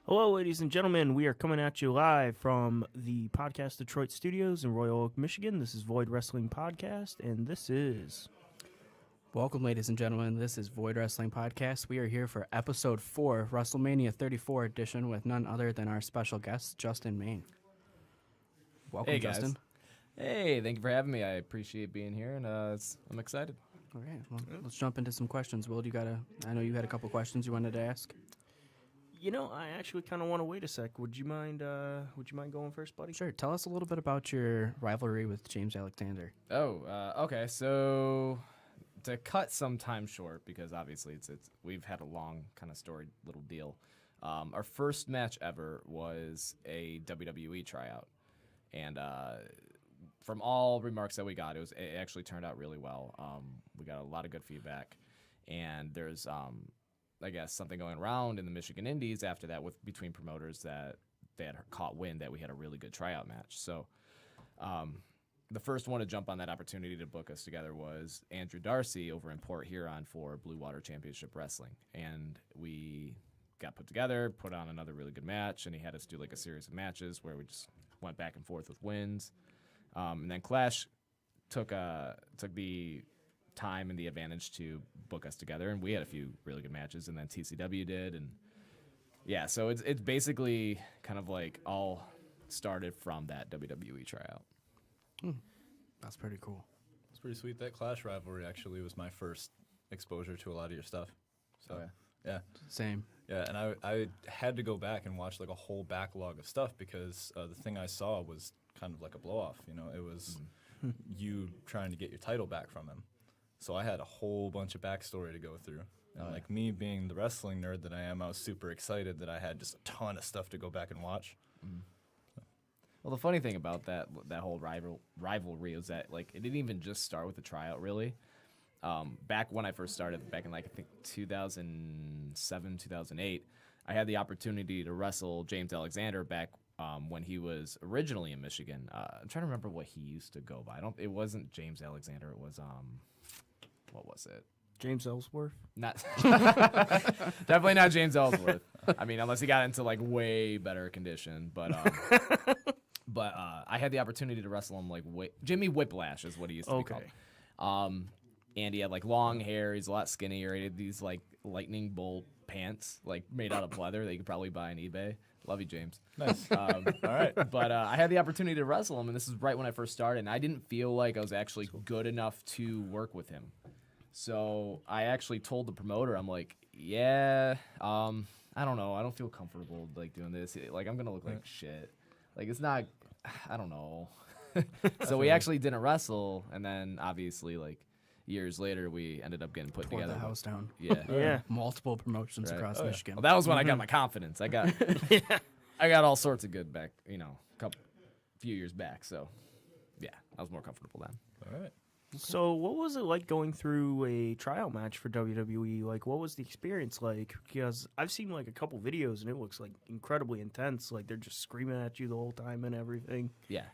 Hello, ladies and gentlemen. We are coming at you live from the Podcast Detroit studios in Royal Oak, Michigan. This is Void Wrestling Podcast, and this is... Welcome, ladies and gentlemen. This is Void Wrestling Podcast. We are here for Episode 4, WrestleMania 34 edition, with none other than our special guest, Justin Main. Welcome, Hey, guys. Justin. Hey, thank you for having me. I appreciate being here, and I'm excited. All right, well, let's jump into some questions. Will, I know you had a couple questions you wanted to ask. You know, I actually kind of want to wait a sec. Would you mind going first, buddy? Sure. Tell us a little bit about your rivalry with James Alexander. Okay. So to cut some time short, because obviously it's we've had a long kind of storied little deal. Our first match ever was a WWE tryout, and from all remarks that we got, it actually turned out really well. We got a lot of good feedback, and there's I guess something going around in the Michigan Indies after that between promoters that they had caught wind that we had a really good tryout match. So the first one to jump on that opportunity to book us together was Andrew Darcy over in Port Huron for Blue Water Championship Wrestling. And we got put together, put on another really good match, and he had us do like a series of matches where we just went back and forth with wins. And then Clash took the time and the advantage to book us together, and we had a few really good matches, and then TCW did, and yeah, so it's basically kind of like all started from that WWE tryout. That's pretty cool. It's pretty sweet. That Clash rivalry actually was my first exposure to a lot of your stuff. So yeah. Same. Yeah, and I had to go back and watch like a whole backlog of stuff because the thing I saw was kind of like a blow off. You know, it was you trying to get your title back from him. So I had a whole bunch of backstory to go through. And like me being the wrestling nerd that I am, I was super excited that I had just a ton of stuff to go back and watch. Well, the funny thing about that whole rivalry was that like it didn't even just start with the tryout really. Back when I first started, back in like I think 2007, 2008, I had the opportunity to wrestle James Alexander back when he was originally in Michigan. I'm trying to remember what he used to go by. It wasn't James Alexander. It was what was it? James Ellsworth? Not definitely not James Ellsworth. I mean, unless he got into like way better condition. But I had the opportunity to wrestle him like Jimmy Whiplash is what he used to be called. And he had like long hair. He's a lot skinnier. He had these like lightning bolt pants like made out of leather that you could probably buy on eBay. Love you, James. Nice. All right. But I had the opportunity to wrestle him, and this is right when I first started, and I didn't feel like I was actually good enough to work with him. So I actually told the promoter, I'm like, I don't know. I don't feel comfortable like doing this. Like I'm going to look like shit. Like it's not, I don't know. So we actually didn't wrestle, and then obviously like years later we ended up getting put together. The house down. Yeah. Yeah. Multiple promotions across Michigan. Well, that was when I got my confidence. I got all sorts of good back, few years back. So yeah, I was more comfortable then. All right. So what was it like going through a tryout match for WWE? Like, what was the experience like? Because I've seen, like, a couple videos, and it looks, like, incredibly intense. Like, they're just screaming at you the whole time and everything. Yeah.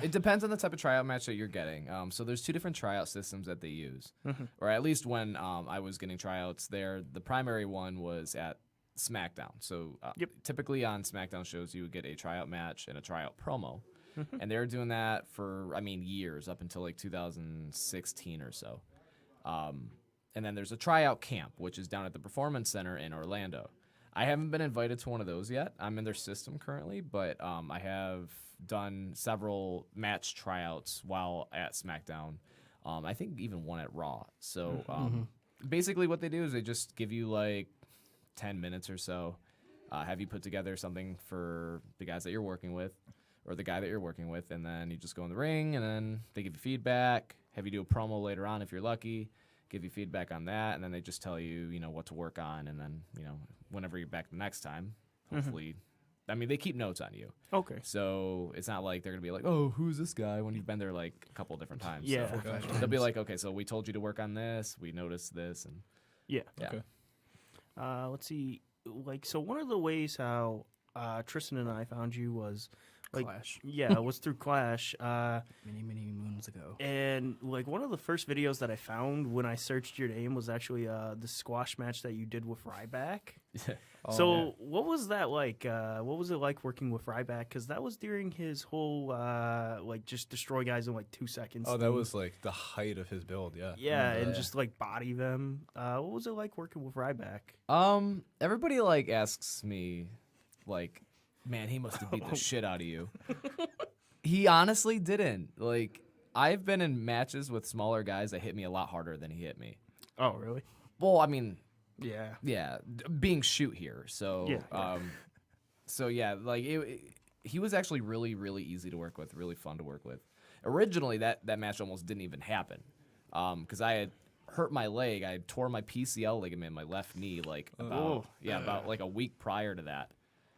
It depends on the type of tryout match that you're getting. So there's two different tryout systems that they use. Or at least when I was getting tryouts there, the primary one was at SmackDown. So typically on SmackDown shows, you would get a tryout match and a tryout promo. And they were doing that for, years, up until like 2016 or so. And then there's a tryout camp, which is down at the Performance Center in Orlando. I haven't been invited to one of those yet. I'm in their system currently, but I have done several match tryouts while at SmackDown. I think even one at Raw. So basically what they do is they just give you like 10 minutes or so, have you put together something for the guys that you're working with, or the guy that you're working with, and then you just go in the ring, and then they give you feedback, have you do a promo later on if you're lucky, give you feedback on that, and then they just tell you, what to work on, and then, whenever you're back the next time, hopefully, I mean, they keep notes on you. Okay. So it's not like they're going to be like, oh, who's this guy, when you've been there like a couple of different times. Yeah. So they'll be like, okay, so we told you to work on this, we noticed this, and Yeah. Okay. Let's see. Like, so one of the ways how Tristan and I found you was like, Clash. yeah, it was through Clash. Many moons ago. And like one of the first videos that I found when I searched your name was actually the squash match that you did with Ryback. So what was that like? What was it like working with Ryback? Because that was during his whole like just destroy guys in like 2 seconds. Oh, that thing. was like the height of his build. Yeah. Yeah, and just like body them. What was it like working with Ryback? Everybody like asks me, like, man, he must have beat the shit out of you. He honestly didn't. Like, I've been in matches with smaller guys that hit me a lot harder than he hit me. Oh, really? Well, I mean, Yeah. being shoot here. So, Yeah. like he was actually really, really easy to work with, really fun to work with. Originally, that match almost didn't even happen, because I had hurt my leg. I tore my PCL ligament in my left knee, like about like a week prior to that.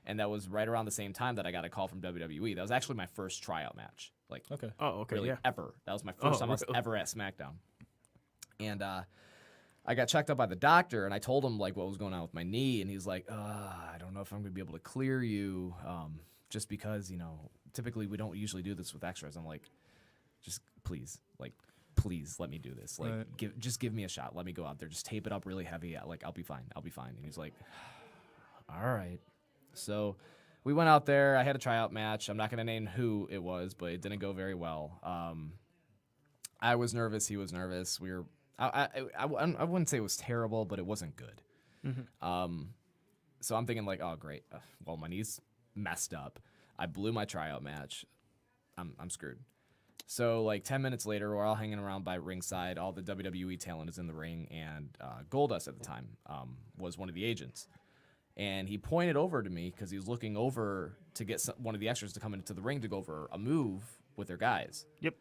And that was right around the same time that I got a call from WWE. That was actually my first tryout match. Like, Okay. Oh, okay. really, Yeah. ever. That was my first time I was really? ever at SmackDown. And I got checked out by the doctor, and I told him like what was going on with my knee, and he's like, I don't know if I'm going to be able to clear you, just because, typically we don't usually do this with extras. I'm like, just please let me do this. Like, Right. just give me a shot. Let me go out there. Just tape it up really heavy. Like, I'll be fine. And he's like, all right. So we went out there. I had a tryout match. I'm not going to name who it was, but it didn't go very well. I was nervous. He was nervous. I wouldn't say it was terrible, but it wasn't good. So I'm thinking like, oh, great. Well, my knee's messed up. I blew my tryout match. I'm screwed. So like 10 minutes later, we're all hanging around by ringside. All the WWE talent is in the ring, and Goldust at the time was one of the agents. And he pointed over to me because he was looking over to get one of the extras to come into the ring to go over a move with their guys. Yep.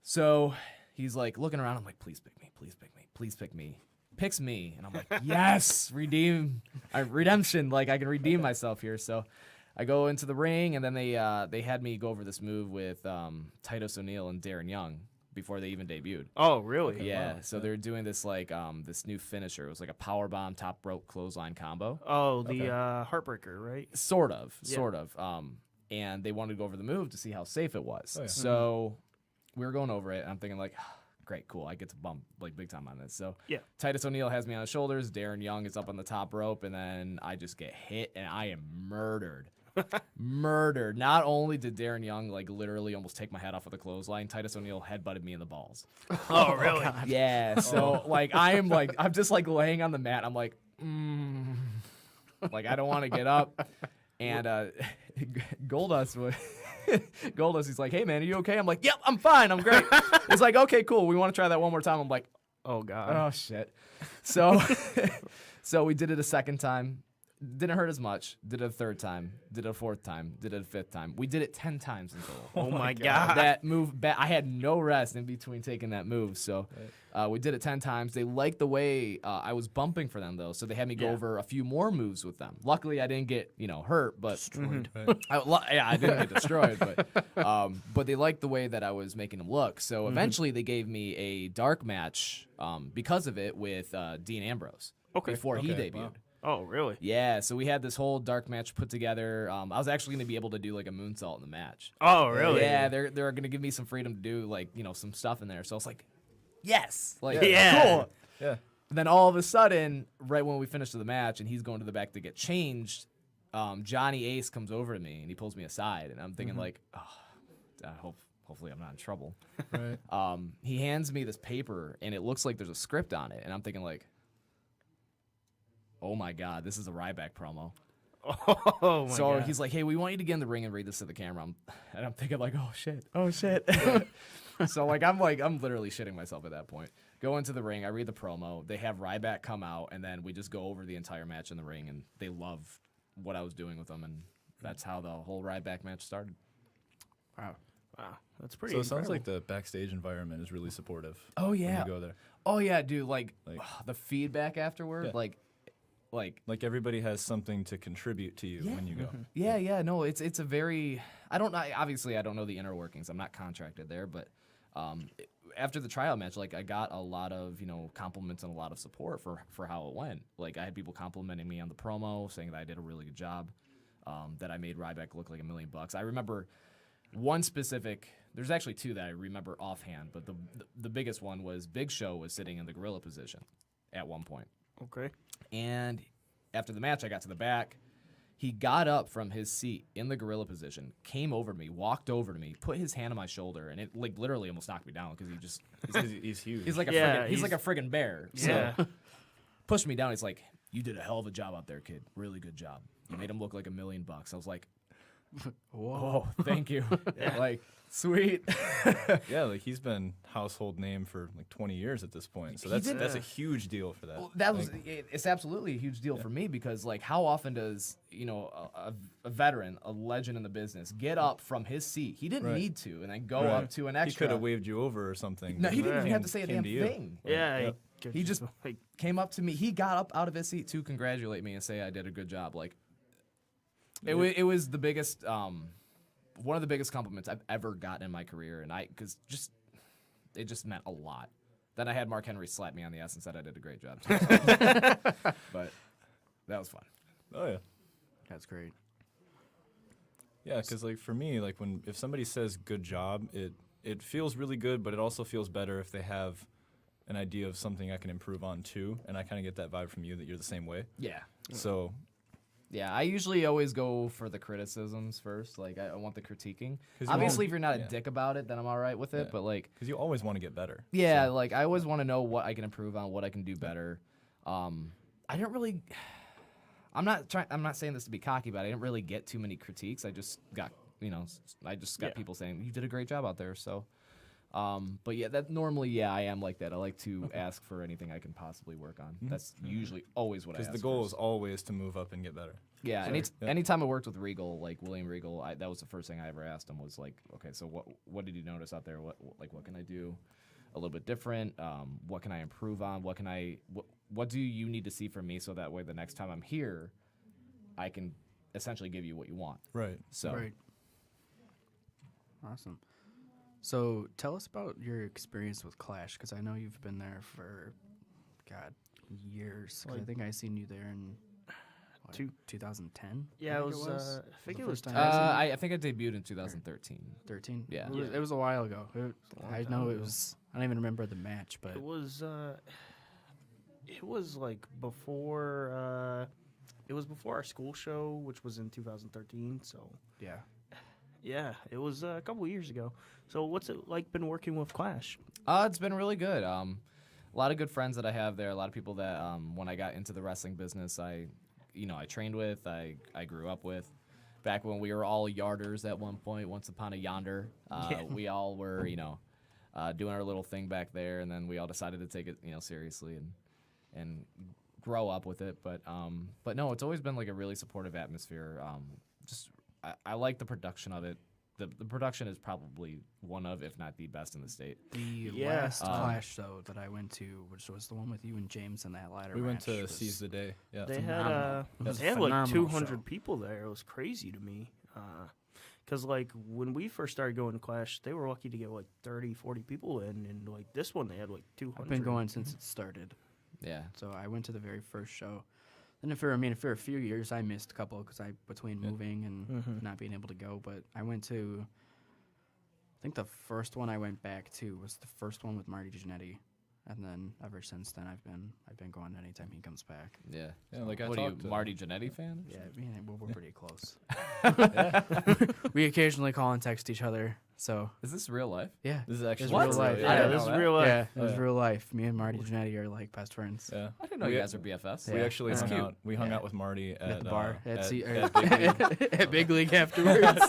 So he's like looking around. I'm like, please pick me, please pick me, please pick me. Picks me, and I'm like, yes, redemption. Like, I can redeem myself here. So I go into the ring, and then they had me go over this move with Titus O'Neil and Darren Young before they even debuted. Oh, really? Yeah, wow. so they're doing this like this new finisher. It was like a power bomb top rope clothesline combo. Oh, the Heartbreaker, right? Sort of. Yeah. And they wanted to go over the move to see how safe it was. Oh, yeah. So we were going over it, and I'm thinking like, great, cool, I get to bump like big time on this. So Yeah. Titus O'Neil has me on his shoulders. Darren Young is up on the top rope, and then I just get hit, and I am murdered. Murdered. Not only did Darren Young like literally almost take my head off with a clothesline, Titus O'Neil headbutted me in the balls. Oh, really? Yeah. So like I'm just like laying on the mat. I'm like, like I don't want to get up. And Goldust he's like, hey man, are you okay? I'm like, yep, I'm fine. I'm great. He's like, okay, cool. We want to try that one more time. I'm like, Oh, God. oh shit. So so we did it a second time. Didn't hurt as much. Did it a third time. Did it a fourth time. Did it a fifth time. We did it 10 times in total. Oh, my God. That move, I had no rest in between taking that move. So we did it 10 times. They liked the way I was bumping for them, though. So they had me go over a few more moves with them. Luckily, I didn't get, hurt, but Destroyed. I didn't get destroyed. But they liked the way that I was making them look. So eventually they gave me a dark match because of it with Dean Ambrose before he debuted. Wow. Oh, really? Yeah, so we had this whole dark match put together. I was actually going to be able to do like a moonsault in the match. Oh, really? Yeah, they're going to give me some freedom to do like, some stuff in there. So I was like, yes, like Yeah. cool. Yeah. And then all of a sudden, right when we finished the match and he's going to the back to get changed, Johnny Ace comes over to me and he pulls me aside, and I'm thinking like, hopefully I'm not in trouble. Right. He hands me this paper and it looks like there's a script on it, and I'm thinking like, oh my God, this is a Ryback promo. Oh, my So God. he's like, hey, we want you to get in the ring and read this to the camera. And I'm thinking like, oh shit. So I'm literally shitting myself at that point. Go into the ring, I read the promo. They have Ryback come out, and then we just go over the entire match in the ring, and they love what I was doing with them, and that's how the whole Ryback match started. Wow. Wow, that's pretty. So it sounds incredible. like the backstage environment is really supportive. Oh, when yeah. you go there. Oh yeah, dude. Like, Like- the feedback afterward, Yeah. like. Like everybody has something to contribute to you when you go. Yeah. No, it's a very. Obviously I don't know the inner workings. I'm not contracted there, but after the tryout match, like I got a lot of compliments and a lot of support for how it went. Like I had people complimenting me on the promo, saying that I did a really good job, that I made Ryback look like $1 million. I remember one specific. There's actually two that I remember offhand, but the biggest one was Big Show was sitting in the gorilla position at one point. Okay. And after the match, I got to the back. He got up from his seat in the gorilla position, came over to me, walked over to me, put his hand on my shoulder, and it like literally almost knocked me down because He's huge. he's like a Yeah, he's like a friggin' bear. Yeah. So pushed me down. He's like, "You did a hell of a job out there, kid. Really good job. You made him look like $1 million." I was like, Whoa. "Oh, thank you." Like, sweet. Yeah, like he's been household name for like 20 years at this point. So He that's did- that's a huge deal for that. Well, that was Like, it's absolutely a huge deal for me because like how often does a veteran, a legend in the business, get up from his seat? He didn't Right. need to, and then go right. up to an He extra. could have waved you over or something. No, he didn't even Right. have to say a Came damn to you. thing. Yeah. Yep. Could He just like, came up to me. He got up out of his seat to congratulate me and say I did a good job. Like it was the biggest, one of the biggest compliments I've ever gotten in my career, and because it just meant a lot. Then I had Mark Henry slap me on the ass and said I did a great job too. But that was fun. Oh yeah. That's great. Yeah, because like for me, like if somebody says good job, it feels really good, but it also feels better if they have an idea of something I can improve on too, and I kind of get that vibe from you that you're the same way. Yeah. So Yeah, I usually always go for the criticisms first. Like, I want the critiquing. 'Cause you Obviously, won't- if you're not a yeah. dick about it, then I'm all right with it. Yeah. But, like, because you always want to get better. yeah, like, I always want to know what I can improve on, what I can do better. I didn't really... I'm not saying this to be cocky, but I didn't really get too many critiques. I just got, people saying, you did a great job out there, so... but yeah, that normally, I am like that. I like to ask for anything I can possibly work on. That's usually always what I ask Because the goal first. is always to move up and get better. Yeah, Sorry. Yeah. anytime I worked with Regal, like William Regal, that was the first thing I ever asked him was like, okay, so what did you notice out there? What can I do a little bit different? What can I improve on? What do you need to see from me so that way the next time I'm here, I can essentially give you what you want. Right. So Right. Awesome. So tell us about your experience with Clash, because I know you've been there for, God, years. 'Cause I think I seen you there in 2010. yeah, it was. I think it was. first time. I think I debuted in 2013. 13. Yeah. It was a while ago. long I time know it ago. was. I don't even remember the match, but It was. It was like before. It was before our school show, which was in 2013. So yeah. yeah, it was a couple years ago. So what's it like been working with Clash? It's been really good. A lot of good friends that I have there. A lot of people that when I got into the wrestling business, I trained with, I grew up with. Back when we were all yarders at one point, once upon a yonder, we all were, doing our little thing back there, and then we all decided to take it, seriously and grow up with it. But no, it's always been like a really supportive atmosphere. I like the production of it. The production is probably one of, if not the best in the state. The Yeah. last Clash, though, that I went to, which was the one with you and James in that ladder We went match, to was- Seize the Day. Yeah. They phenomenal. had It was a they had like phenomenal 200 show. people there. It was crazy to me. Because like when we first started going to Clash, they were lucky to get like 30, 40 people in, and like this one they had like 200. I've been going since it started. Yeah. So I went to the very first show. Then for a few years, I missed a couple because between moving and not being able to go. But I went to, I think the first one I went back to was the first one with Marty Jannetty, and then ever since then I've been going anytime he comes back. Yeah. Yeah, like I What are you, talked to Marty Jannetty fan? Yeah, we're pretty close. We occasionally call and text each other. So Is this real life? yeah, This is actually It's What? real life. I Yeah, didn't this know is that. real life. yeah, it was Yeah. real life. Me and Marty Jannetty are like best friends. Yeah. I didn't know you guys are BFFs. We Yeah. actually That's hung cute. out. We hung out with Marty At the bar at Big League. at Big League afterwards.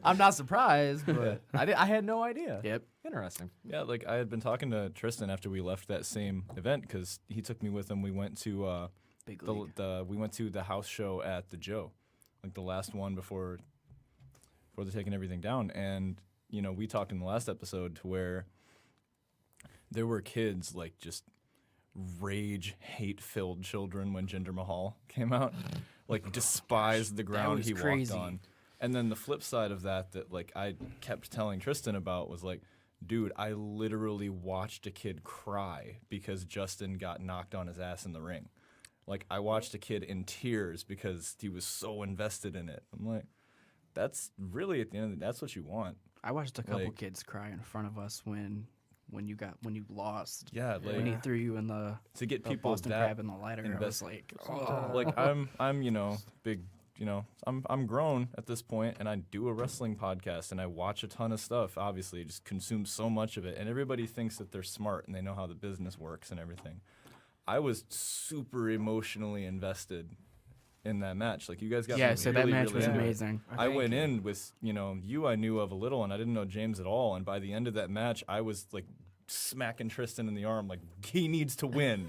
I'm not surprised, but I had no idea. Yep. Interesting. Yeah, like I had been talking to Tristan after we left that same event because he took me with him. We went to Big League. we went to the house show at the Joe, like the last one before they're taking everything down. And we talked in the last episode to where there were kids like just rage, hate-filled children when Jinder Mahal came out, like despised the ground he crazy. walked on. And then the flip side of that like I kept telling Tristan about was like, dude, I literally watched a kid cry because Justin got knocked on his ass in the ring. Like, I watched a kid in tears because he was so invested in it. I'm like, that's really at the end of the day, that's what you want. I watched a couple Like- kids cry in front of us when you lost. Yeah, like When he threw you in the to get the people Boston that Crab in the ladder, I was like, like I'm big, I'm grown at this point, and I do a wrestling podcast, and I watch a ton of stuff. Obviously, just consume so much of it, and everybody thinks that they're smart and they know how the business works and everything. I was super emotionally invested in that match. Like, you guys got me so really, that match really was into it. amazing. I went in with, you I knew of a little, and I didn't know James at all. And by the end of that match, I was like smacking Tristan in the arm, like, he needs to win.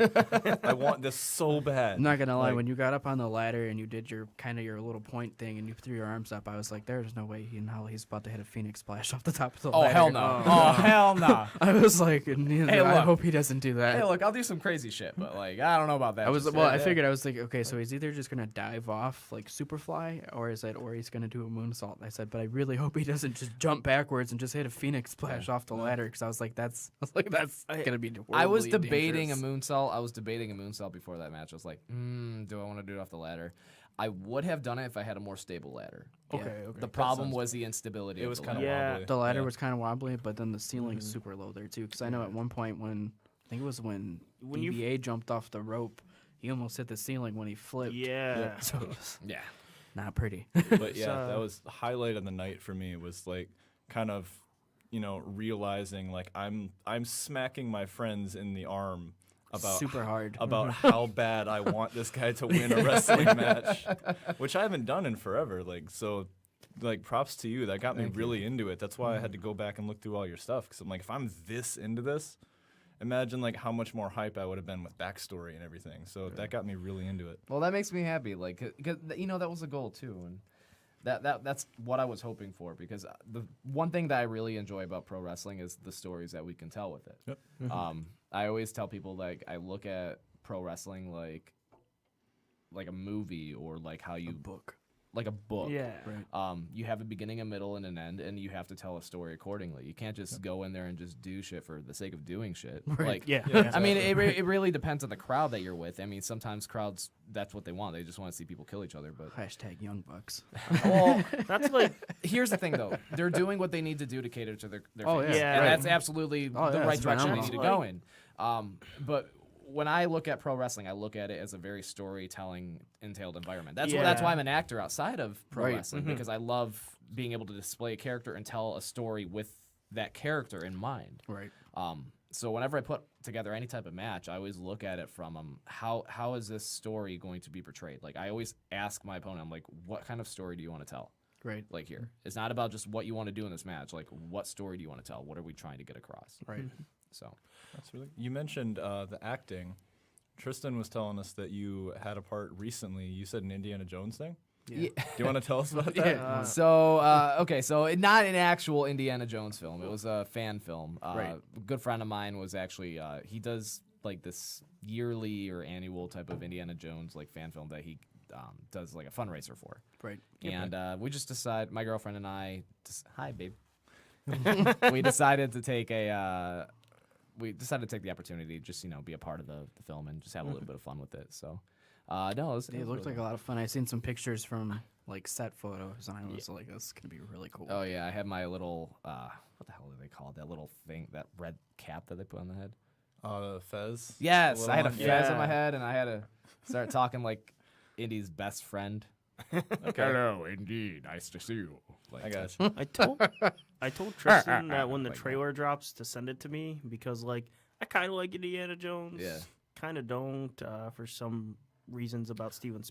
I want this so bad. I'm not gonna lie, Like- when you got up on the ladder and you did your little point thing and you threw your arms up, I was like, there's no way in hell he's about to hit a Phoenix splash off the top of the Oh ladder. hell no! Oh hell no! I was like, I look. hope he doesn't do that. Hey, look, I'll do some crazy shit, but like I don't know about that. I was just well. yet. I figured I was like, okay, so he's either just gonna dive off like Superfly, or he's gonna do a moonsault. I said, but I really hope he doesn't just jump backwards and just hit a Phoenix splash off the ladder, because I was like, that's gonna be. I was horribly debating dangerous. a moonsault before that match. I was like, do I want to do it off the ladder? I would have done it if I had a more stable ladder. Yeah. Okay. The problem was the instability. It of was the kind of ladder. Yeah. wobbly. The ladder Yeah. was kind of wobbly, but then the ceiling is super low there too. Because I know at one point when I think it was when you- EVA jumped off the rope, he almost hit the ceiling when he flipped. Yeah. So it was Yeah. not pretty. But yeah, So- that was the highlight of the night for me. Was like kind of, realizing like I'm smacking my friends in the arm about super hard. about how bad I want this guy to win a wrestling match, which I haven't done in forever. Like, so, like, props to you. That got me really into it. That's why I had to go back and look through all your stuff, because I'm like, if I'm this into this, imagine like how much more hype I would have been with backstory and everything. So that got me really into it. Well, that makes me happy. Like, cause that was a goal too, and that's what I was hoping for. Because the one thing that I really enjoy about pro wrestling is the stories that we can tell with it. Yep. I always tell people, like, I look at pro wrestling like a movie, or like how you book. like a book. Yeah. Right. You have a beginning, a middle, and an end, and you have to tell a story accordingly. You can't just go in there and just do shit for the sake of doing shit. Like, Yeah. I mean, it really depends on the crowd that you're with. I mean, sometimes crowds, that's what they want. They just want to see people kill each other. But Hashtag Young Bucks. well, That's like here's the thing, though. They're doing what they need to do to cater to their Oh, fans. yeah. And Right. that's absolutely Oh, the yeah, right it's direction they phenomenal. need to go in. But when I look at pro wrestling, I look at it as a very storytelling entailed environment. That's Yeah. why I'm an actor outside of pro Right. wrestling, because I love being able to display a character and tell a story with that character in mind. Right. So whenever I put together any type of match, I always look at it from how is this story going to be portrayed? Like, I always ask my opponent, I'm like, what kind of story do you want to tell? Right. Like, here, it's not about just what you want to do in this match. Like, what story do you want to tell? What are we trying to get across? Right. So That's really. You mentioned the acting. Tristan was telling us that you had a part recently. You said an Indiana Jones thing. Yeah. Do you want to tell us about that? Yeah. So okay, so not an actual Indiana Jones film. It was a fan film. Right. A good friend of mine was actually he does like this yearly or annual type of Indiana Jones like fan film that he does like a fundraiser for. Right. And we just decided, my girlfriend and I, hi babe, we decided to take the opportunity to just be a part of the film and just have a little bit of fun with it. So no, it was It looked really like a lot of fun. I seen some pictures from like set photos, and I was like, "This is gonna be really cool." Oh yeah, I had my little what the hell do they call it? That little thing, that red cap that they put on the head. Fez. Yes, I had a one? fez on my head, and I had to start talking like Indy's best friend. Okay. Hello, Indy. Nice to see you. Like, I got you. I told Tristan that when the Like that. trailer drops to send it to me, because like I kind of like Indiana Jones. Yeah. Kind of don't for some reasons about Steven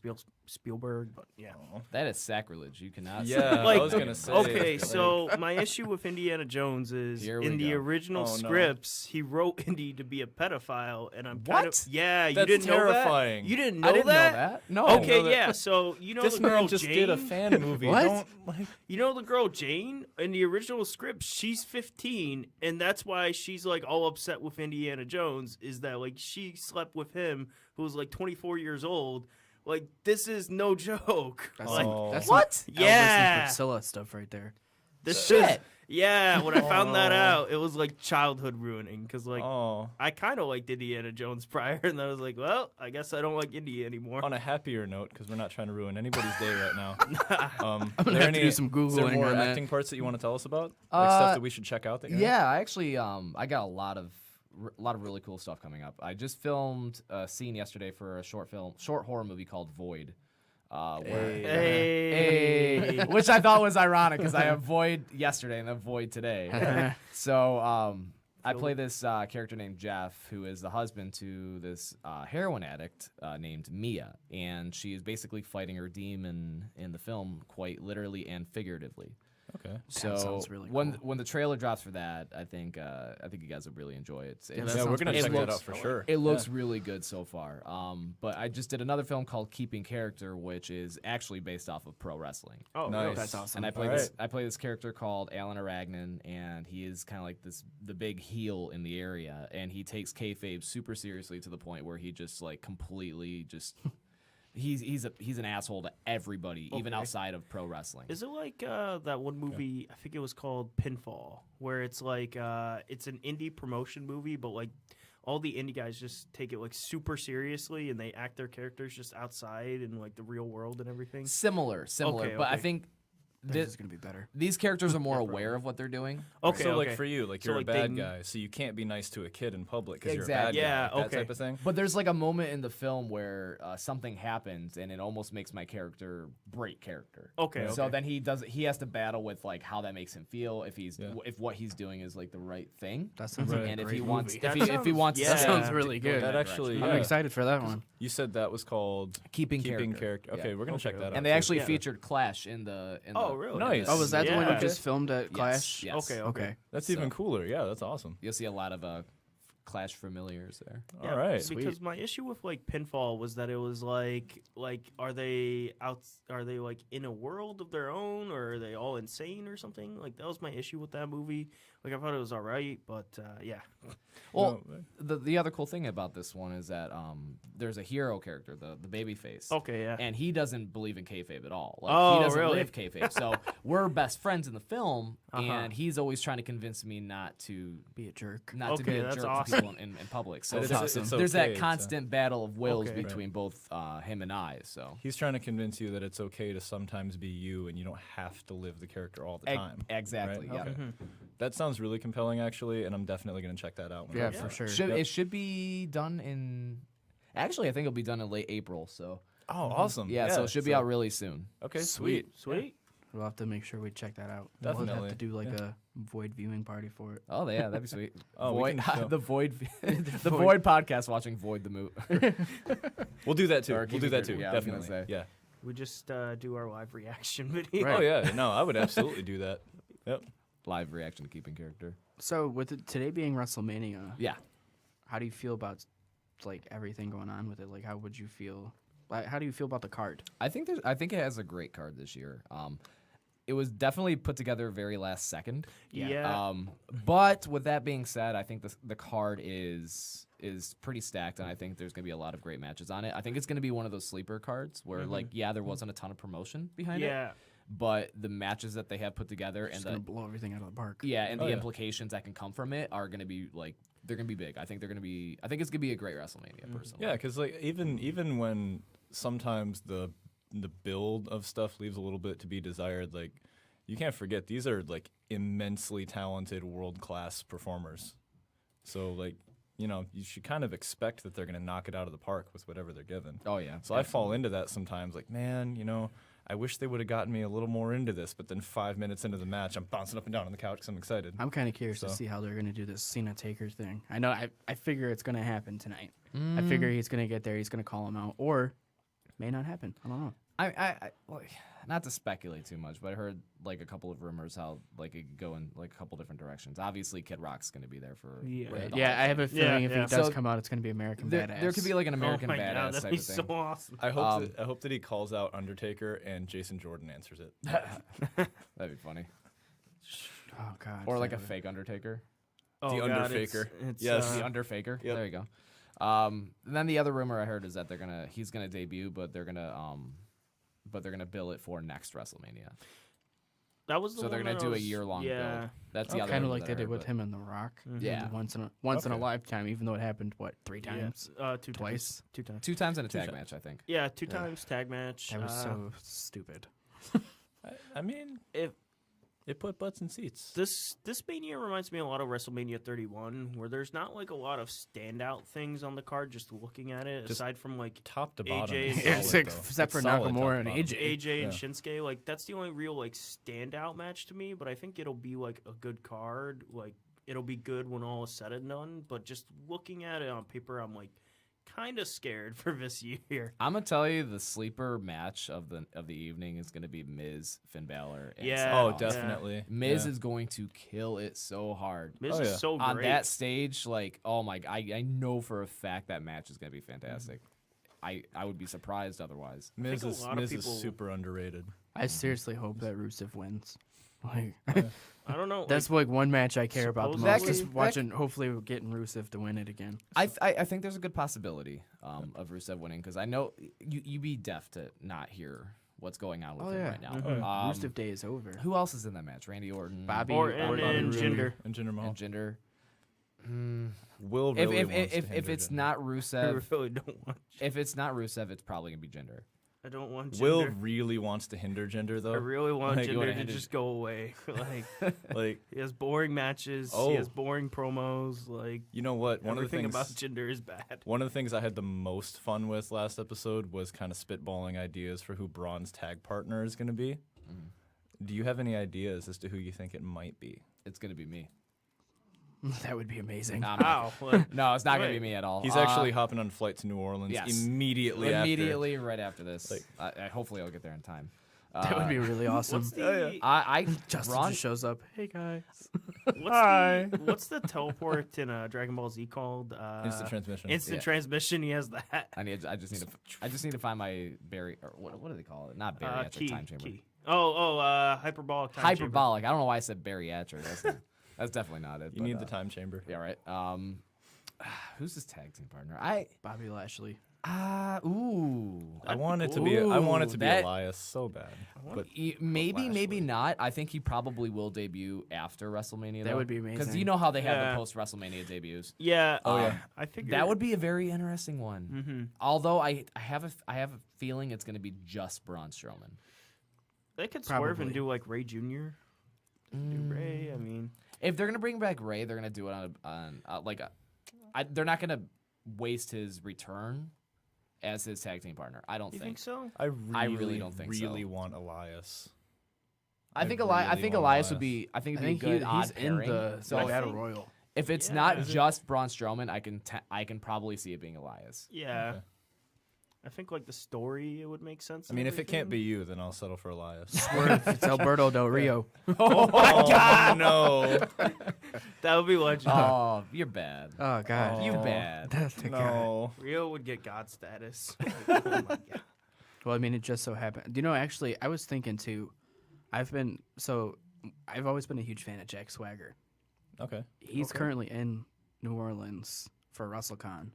Spielberg, but yeah. That is sacrilege. You cannot. Yeah, Like, I was gonna say. Okay, so my issue with Indiana Jones is Here we in the go. original Oh, no. scripts, he wrote Indy to be a pedophile, and I'm What? kind of you That's didn't terrifying. know that. You didn't know I didn't that. know that. No. Okay, that- yeah. So you know This the girl man just Jane. did a fan movie. What? Don't like. You know the girl Jane in the original script. She's 15, and that's why she's like all upset with Indiana Jones. Is that like she slept with him, who was like 24 years old. Like, this is no joke. That's Like, Oh. that's What? some Elvis Yeah. and Priscilla stuff right there. this Shit. is yeah. When I found that Oh. out, it was like childhood ruining because like Oh. I kind of liked Indiana Jones prior, and then I was like, well, I guess I don't like Indy anymore. On a happier note, because we're not trying to ruin anybody's day right now. I'm gonna have to do some Is there Googling more on that. acting parts that you want to tell us about? Like stuff that we should check out? That you Yeah, I actually I got a lot of really cool stuff coming up. I just filmed a scene yesterday for a short horror movie called Void. Where Hey. which I thought was ironic because I have Void yesterday and then Void today. So I play this character named Jeff, who is the husband to this heroin addict named Mia, and she is basically fighting her demon in the film, quite literally and figuratively. Okay. So sounds really when cool. when the trailer drops for that, I think you guys will really enjoy it. that Yeah, we're sounds gonna pretty check cool. that out for sure. It looks really good so far. But I just did another film called Keeping Character, which is actually based off of pro wrestling. Oh, Nice. really? That's awesome. And I play All this. right. I play this character called Alan Aragnan, and he is kind of like the big heel in the area, and he takes kayfabe super seriously to the point where he just like completely just. He's an asshole to everybody, even Okay. outside of pro wrestling. Is it like that one movie? I think it was called Pinfall, where it's like it's an indie promotion movie, but like all the indie guys just take it like super seriously, and they act their characters just outside in like the real world and everything. Similar, Okay, but I okay. think This is gonna be better. these characters are more aware of what they're doing. Okay, So, okay. like, for you, like, So, you're like, a bad they- guy, so you can't be nice to a kid in public because Exactly. you're a Yeah, bad guy. That okay. type of thing. But there's like a moment in the film where something happens and it almost makes my character break character. Okay, So okay. then he has to battle with like how that makes him feel if Yeah. if what he's doing is like the right thing. That sounds Right. like a And if great he wants movie. if he That wants sounds- to That sounds to really go in good. That direction. actually, I'm yeah. excited for that one. You said that was called Keeping Character. Okay, Yeah. we're gonna check that out. And they too. actually Yeah. featured Clash in the Oh, really? Nice. Oh, was that the one Yeah. you just filmed at Clash? Yes. Okay, Okay. That's So- even cooler. Yeah, that's awesome. You'll see a lot of Clash familiars there. Yeah, All right. because my issue with like Pinfall was that it was like are they like in a world of their own, or are they all insane or something? Like that was my issue with that movie. Like I thought it was all right, but yeah. Well, No, the other cool thing about this one is that there's a hero character, the baby face. Okay, yeah. And he doesn't believe in kayfabe at all. Like, Oh, he doesn't really? live kayfabe. So we're best friends in the film, Uh-huh. and he's always trying to convince me not to Be a jerk. to Okay, be a that's jerk awesome. to people in public. So But there's, it's there's okay, that it's, constant battle of wills Okay. between both him and I. So He's trying to convince you that it's okay to sometimes be you, and you don't have to live the character all the time. exactly. Right? Yeah. Okay. That sounds really compelling, actually, and I'm definitely gonna check that out. when it Yeah, comes for out. sure. It should be done in. Actually, I think it'll be done in late April. So Oh, awesome. yeah, so it should be out really soon. Okay, sweet. Sweet. We'll have to make sure we check that out. We'll Definitely, have to do like yeah. a void viewing party for it. Oh yeah, that'd be sweet. Oh, we Void, can show- the Void, the Void podcast, watching Void the movie. We'll do that too. Or We'll keep do it that true. too. Yeah, I was gonna Definitely. say. Yeah. We just do our live reaction video. Right. Oh yeah. No, I would absolutely do that. Yep. Live reaction to Keeping Character. So with today being WrestleMania, Yeah. how do you feel about like everything going on with it? Like, how would you feel? Like, how do you feel about the card? I think it has a great card this year. It was definitely put together very last second. Yeah. But with that being said, I think the card is pretty stacked, and I think there's gonna be a lot of great matches on it. I think it's gonna be one of those sleeper cards where like there wasn't a ton of promotion behind it, Yeah. but the matches that they have put together and Just the gonna blow everything out of the park. and Oh, the yeah. implications that can come from it are gonna be like they're gonna be big. I think it's gonna be a great WrestleMania personally. Yeah, because like even when sometimes the build of stuff leaves a little bit to be desired, like you can't forget these are like immensely talented world class performers. So like you should kind of expect that they're gonna knock it out of the park with whatever they're given. Oh yeah. So I fall into that sometimes, like, man, I wish they would have gotten me a little more into this, but then 5 minutes into the match, I'm bouncing up and down on the couch because I'm excited. I'm kind of curious to So. see how they're gonna do this Cena Taker thing. I know. I figure it's gonna happen tonight. I figure he's gonna get there. He's gonna call him out, or may not happen. I don't know. I well, not to speculate too much, but I heard like a couple of rumors how like it could go in like a couple different directions. Obviously, Kid Rock's going to be there for Yeah. the Yeah, Hall I of have a Fame. feeling if Yeah. he does So come out, it's going to be American there, Badass. there could be like an American oh my Badass God, that'd type be of so thing. awesome. I hope that he calls out Undertaker and Jason Jordan answers it. That'd be funny. Oh God. Or like a that would- fake Undertaker. Oh, The God, Underfaker. it's, Yes. The Underfaker. Yep. There you go. And then the other rumor I heard is that he's gonna debut, but they're gonna bill it for next WrestleMania. that was the So they're one gonna that do a was- year-long yeah. build. That's the other kind of rumor like that I they did heard, with but- him and The Rock. Yeah. once in a Okay. lifetime, even though it happened 3 times. Yeah. Twice? 2 times. 2 times in a tag times. match, I think. Yeah, 2 times tag match. That was so stupid. I mean, it put butts in seats. This Mania reminds me a lot of WrestleMania 31, where there's not like a lot of standout things on the card. Just looking at it, Just aside from like Top to bottom. AJ it's Yeah, solid, except though. for It's solid Nakamura top and to bottom. AJ and Yeah. Shinsuke, like that's the only real like standout match to me. But I think it'll be like a good card. Like it'll be good when all is said and done. But just looking at it on paper, I'm like kind of scared for this year. I'm gonna tell you the sleeper match of the evening is gonna be Miz, Finn Balor. And Yeah. Seth Oh, Rollins. definitely. Miz Yeah. is going to kill it so hard. Miz Oh, is yeah. so On great. that stage, like, oh my, I know for a fact that match is gonna be fantastic. I would be surprised otherwise. Miz a is lot of Miz is people- super underrated. I seriously hope that Rusev wins. Like I don't know. that's like one match I care about the most. supposedly- Just watching, hopefully, we're getting Rusev to win it again. I think there's a good possibility of Rusev winning because I know you be deaf to not hear what's going on with Oh him yeah, right now. Rusev Day is over. Who else is in that match? Randy Orton, Bobby Orton Orton and Rude. Jinder. And Jinder Mahal. and Jinder. Will really wants to If hinder it's Jinder. not I Rusev, really don't want. if it's not Rusev, it's probably gonna be Jinder. I don't want. Jinder. Will really wants to hinder Jinder though. I really want Like, you wanna Jinder to hinder- just go away. Like Like, he has boring matches. Oh. He has boring promos. Like you know what? One of the everything things about Jinder is bad. One of the things I had the most fun with last episode was kind of spitballing ideas for who Braun's tag partner is going to be. Do you have any ideas as to who you think it might be? It's gonna be me. That would be amazing. Nah, I'm not- Wow. Like, No, it's not gonna be Wait. me at all. He's actually hopping on a flight to New Orleans yes. immediately after. immediately right after this. Like- Hopefully, I'll get there in time. That would be really awesome. what's the I Justin Braun, just shows up. Hey guys. what's the teleport in Dragon Ball Z called? Instant transmission. Instant Yeah. transmission. He has that. I just need to find my Barry or what do they call it? Not bariatric Key. time chamber. Key. Hyperbolic. Time chamber. Hyperbolic. I don't know why I said bariatric. That's definitely not it. You but, need the time chamber. Yeah, right. Who's his tag team partner? Bobby Lashley. Ooh. I want it to be. I want it to be that- Elias so bad. But Maybe Lashley. not. I think he probably will debut after WrestleMania. That would be Because amazing. you know how they have Yeah. the post WrestleMania debuts. Yeah. Oh, yeah. I figured That would be a very interesting one. Mm-hmm. Although I have a feeling it's going to be just Braun Strowman. They could swerve Probably. and do like Ray Jr. Do Ray. I mean, If they're gonna bring back Ray, they're gonna do it they're not gonna waste his return as his tag team partner. I don't you think so? I really, I really don't think so. really want Elias. I think really I think want Elias would Elias. be. I think I it'd be think a good he's odd in pairing. the So Battle think- Royal. if it's Yeah, not is it? just Braun Strowman, I can probably see it being Elias. Yeah. Okay. I think like the story it would make sense. I and mean, if it can't be everything. you, then I'll settle for Elias. Swerve. It's Alberto Del Rio. oh my God, no, that would be legendary. Oh, you're bad. Oh God. You Oh. bad. That's the guy. no. Rio would get God status. Like, oh my God. Well, I mean, it just so happened. You know, actually, I was thinking too. I've always been a huge fan of Jack Swagger. Okay. He's Okay. currently in New Orleans for WrestleCon,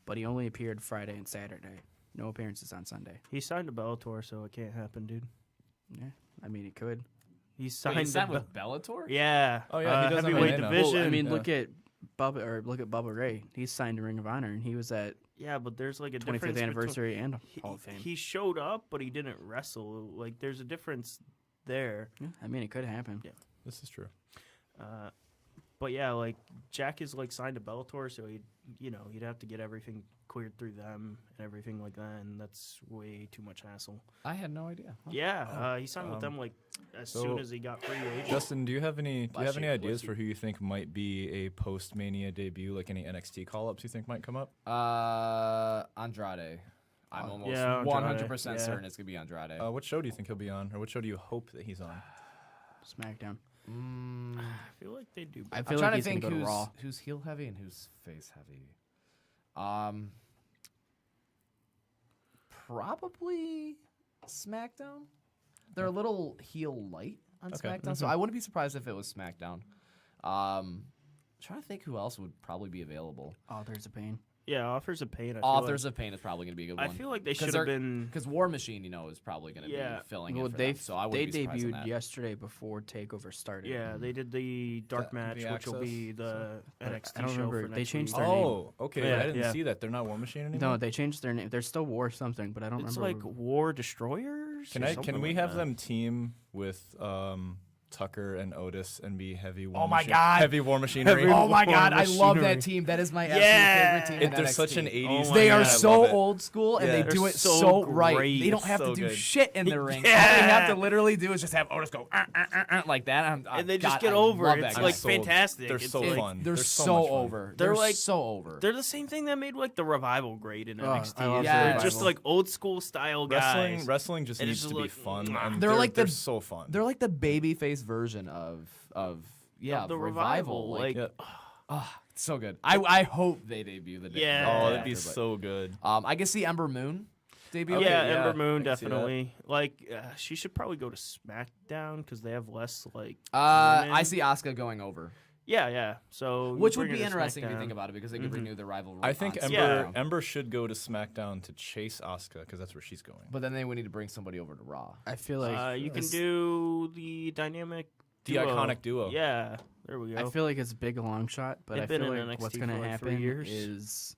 but he only appeared Friday and Saturday. No appearances on Sunday. He signed to Bellator, so it can't happen, dude. Yeah, I mean, he could. He signed, Wait, he signed to with Bellator? Yeah. Oh, yeah, he does have a heavyweight name now. division. Well, I mean, Yeah. look at Bubba Ray. He's signed to Ring of Honor, and he was at yeah, but there's like a 25th difference anniversary and between, Hall of Fame. He showed up, but he didn't wrestle. Like, there's a difference there. Yeah, I mean, it could happen. Yeah. This is true. But yeah, like Jack is like signed to Bellator, so he'd have to get everything cleared through them and everything like that, and that's way too much hassle. I had no idea. Yeah, he signed with them like as so- soon as he got free agent. Justin, do you have any Bless you, ideas bless for who you think might be a post Mania debut, like any NXT call ups you think might come up? Andrade. I'm almost Yeah, 100% Andrade, certain it's gonna be Andrade. What show do you think he'll be on, or what show do you hope that he's on? SmackDown. I feel like they do. I I'm feel trying like to he's think gonna go to Raw. who's heel heavy and who's face heavy. Probably SmackDown. They're a little heel light on SmackDown, so I wouldn't be surprised if it was SmackDown. Trying to think who else would probably be available. Authors of Pain. Yeah, Authors of Pain. Authors of Pain is probably going to be a good one. I feel like they should have been. Because War Machine, is probably going to be filling Well, in for they them, so I wouldn't they be surprised in debuted that. yesterday before Takeover started. Yeah, they did the dark match, the which will be the NXT I don't show remember. for They next changed week. their name. Oh, okay. Yeah, I didn't yeah. see that. They're not War Machine anymore. No, they changed their name. They're still War something, but I don't It's remember. like War Destroyers. Can or I? something Can we like have that. them team with Tucker and Otis and be heavy War Oh my Machine- God. heavy War machinery? Oh my War God, I love Machinery. that team. That is my Yeah. absolute favorite team. They're in such an NXT. 80s Oh my They team, are God. I so love it. old school, and Yeah. they They're do it so so right. great. They don't It's have so to do good. shit in the ring. All Yeah. they have to literally do is just have Otis go like that, And they just God, get I over love it. that It's guy. like sold. fantastic. They're It's so like- fun. They're so so much fun. over. They're like- so over. They're the same thing that made like the Revival great in NXT. I love the They're Revival. just like old school style guys. Wrestling just And needs it's to just be like, fun. mwah. And They're like they're the- so fun. They're like the babyface version of the Revival. Like, Yeah. It's so good. I hope they debut the day. Yeah. the Oh, day that'd be after, but- so good. I can see Ember Moon debut. Okay, yeah, yeah, Ember Moon I can see that. definitely. Like, she should probably go to SmackDown because they have less like. I women. see Asuka going over, Yeah. So which you would bring be her to interesting if you SmackDown. think about it, because they could renew the rivalry. I think on Ember SmackDown. Ember should go to SmackDown to chase Asuka because that's where she's going. But then they would need to bring somebody over to Raw. I feel like You can it's- do the dynamic. The duo. iconic duo. Yeah, there we go. I feel like it's a big long shot, but They've I been feel in like NXT what's for gonna like 3 happen years. is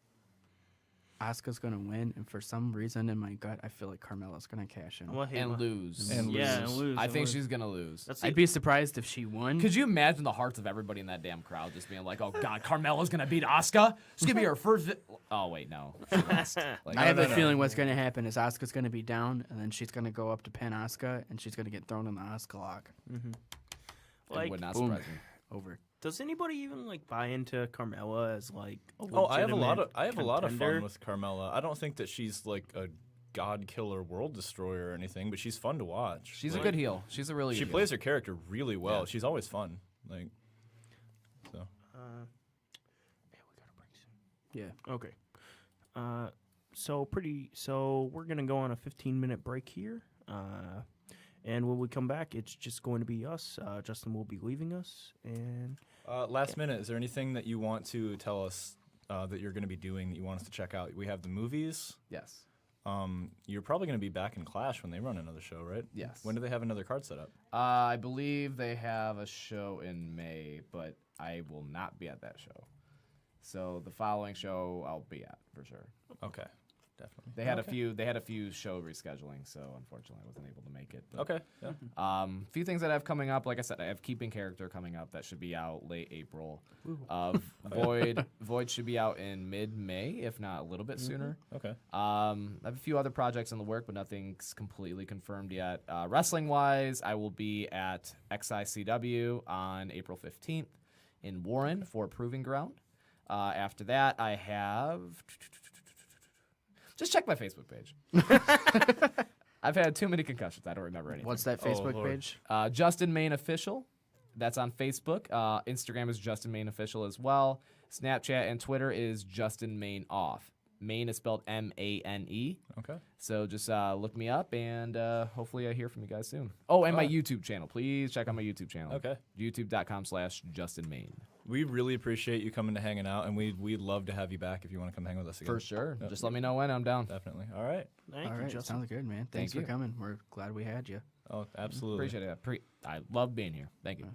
Asuka's gonna win, and for some reason in my gut, I feel like Carmella's gonna cash in. I'm like, hey, And ma- lose. And yeah, lose. and lose. I and think lose. she's gonna lose. That's I'd be surprised if she won. Could you imagine the hearts of everybody in that damn crowd just being like, "Oh God, Carmella's gonna beat Asuka. It's gonna be her first." Oh wait, no. She lost. Like, I have no, a no. feeling what's gonna happen is Asuka's gonna be down, and then she's gonna go up to pin Asuka, and she's gonna get thrown in the Asuka lock. it like, would not boom. surprise me. Over. does anybody even like buy into Carmella as like a Oh, I have a lot legitimate of contender? fun with Carmella. I don't think that she's like a god killer, world destroyer or anything, but she's fun to watch. She's Like, a good heel. She's a really She good plays heel. her character really well. Yeah. She's always fun. Like, so Yeah. Okay. So we're gonna go on a 15-minute break here. And when we come back, it's just going to be us. Justin will be leaving us, and last minute, is there anything that you want to tell us that you're going to be doing that you want us to check out? We have the movies. Yes. You're probably going to be back in Clash when they run another show, right? Yes. When do they have another card set up? I believe they have a show in May, but I will not be at that show. So the following show I'll be at for sure. Okay, definitely. They had a few show rescheduling, so unfortunately I wasn't able to make it. But, Okay. Yeah. A few things that I have coming up. Like I said, I have Keeping Character coming up. That should be out late April. Void should be out in mid-May, if not a little bit sooner. Okay. I have a few other projects in the work, but nothing's completely confirmed yet. Wrestling-wise, I will be at XICW on April 15th in Warren for Proving Ground. After that, I have... Just check my Facebook page. I've had too many concussions. I don't remember anything. What's that Facebook Lord. page? Justin Main Official. That's on Facebook. Instagram is Justin Main Official as well. Snapchat and Twitter is Justin Main Off. Main is spelled M-A-N-E. Okay. So just look me up, and hopefully I hear from you guys soon. Oh, and my YouTube channel. Please check out my YouTube channel. Okay. YouTube.com/Justin Main. We really appreciate you coming to hanging out, and we'd love to have you back if you want to come hang with us again. For sure. Yep. Just let me know when. I'm down. Definitely. All right. thank All you, right, Justin. sounds good, man. Thanks Thank for you. coming. We're glad we had you. Oh, absolutely. Appreciate it. I love being here. Thank you.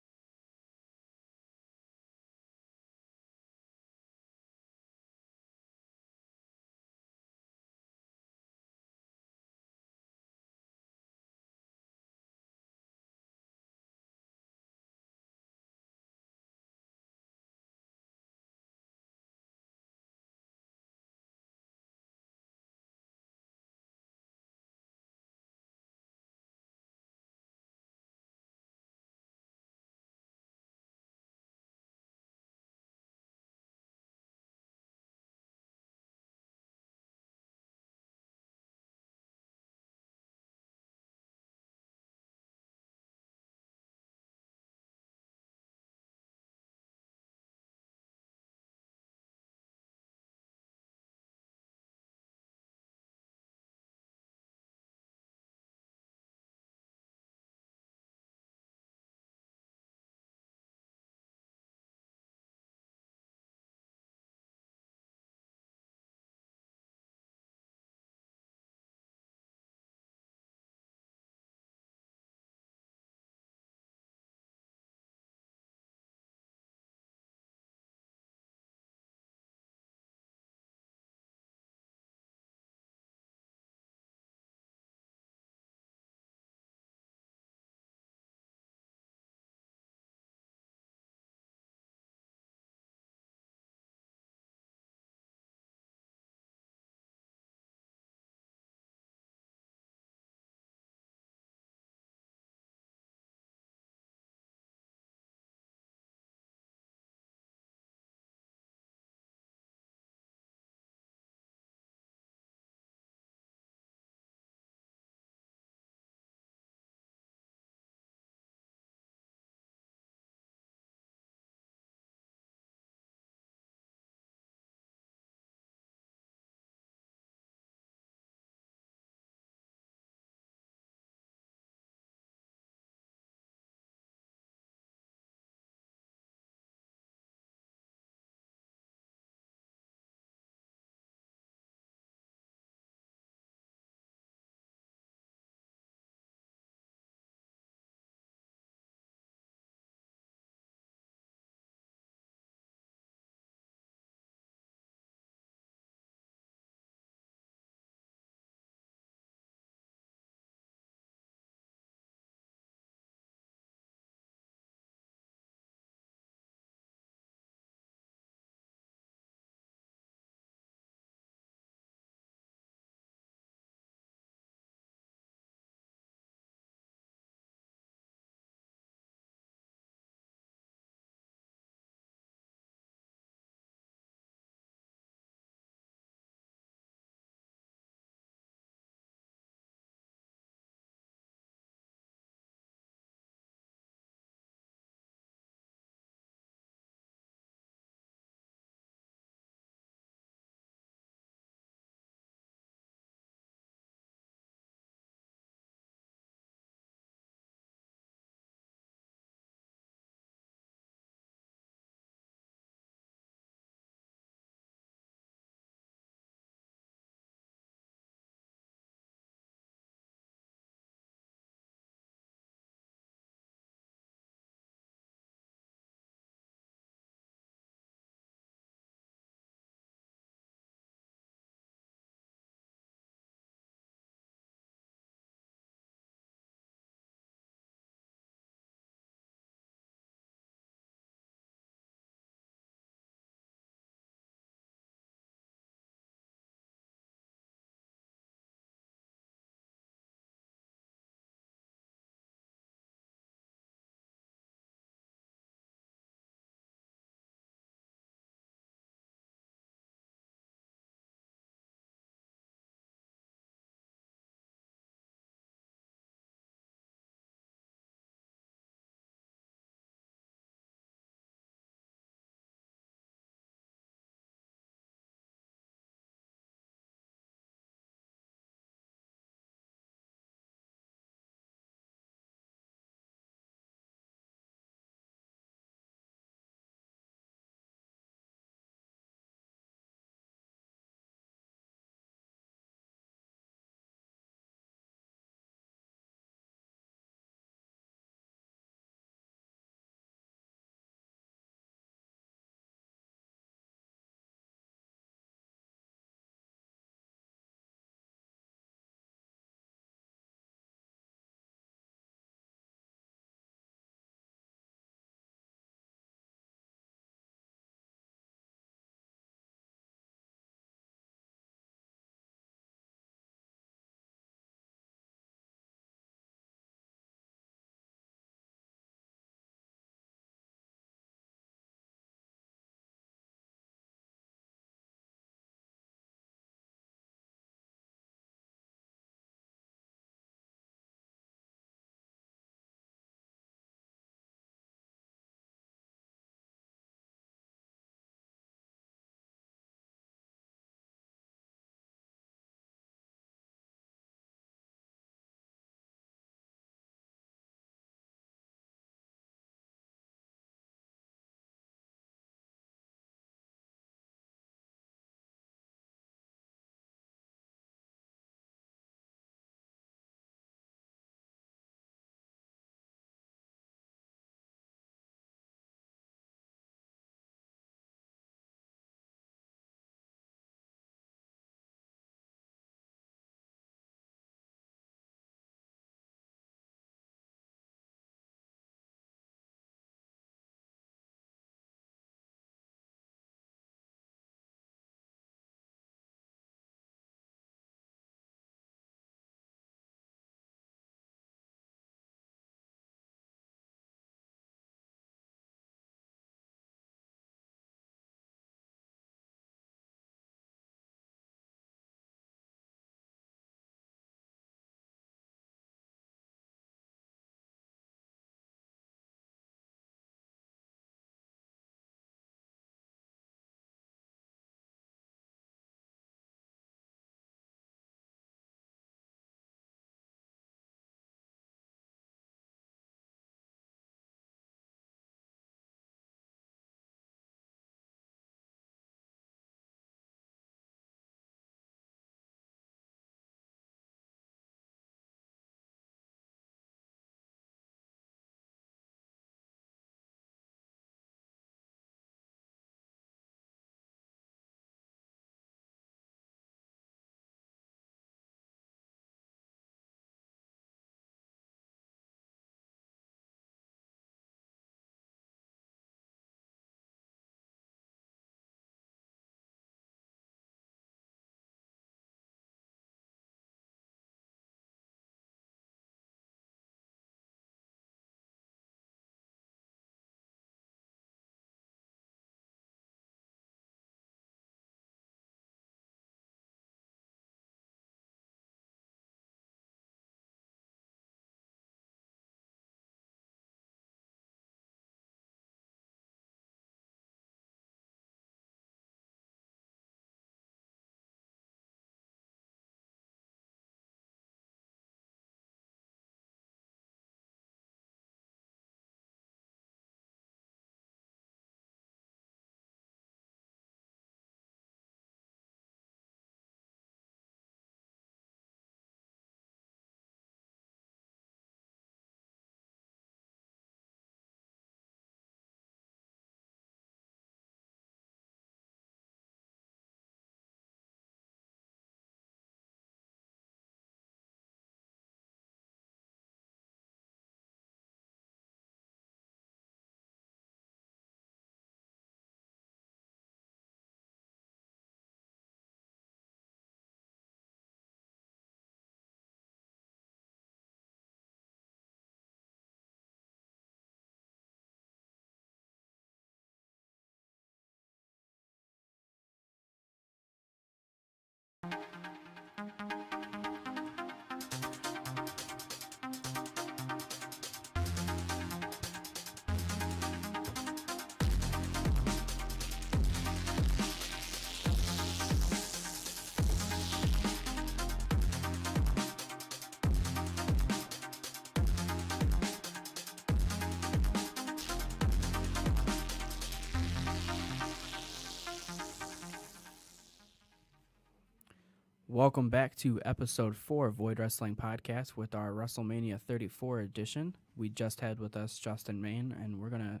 Welcome back to episode 4 of Void Wrestling Podcast with our WrestleMania 34 edition. We just had with us Justin Main, and we're going to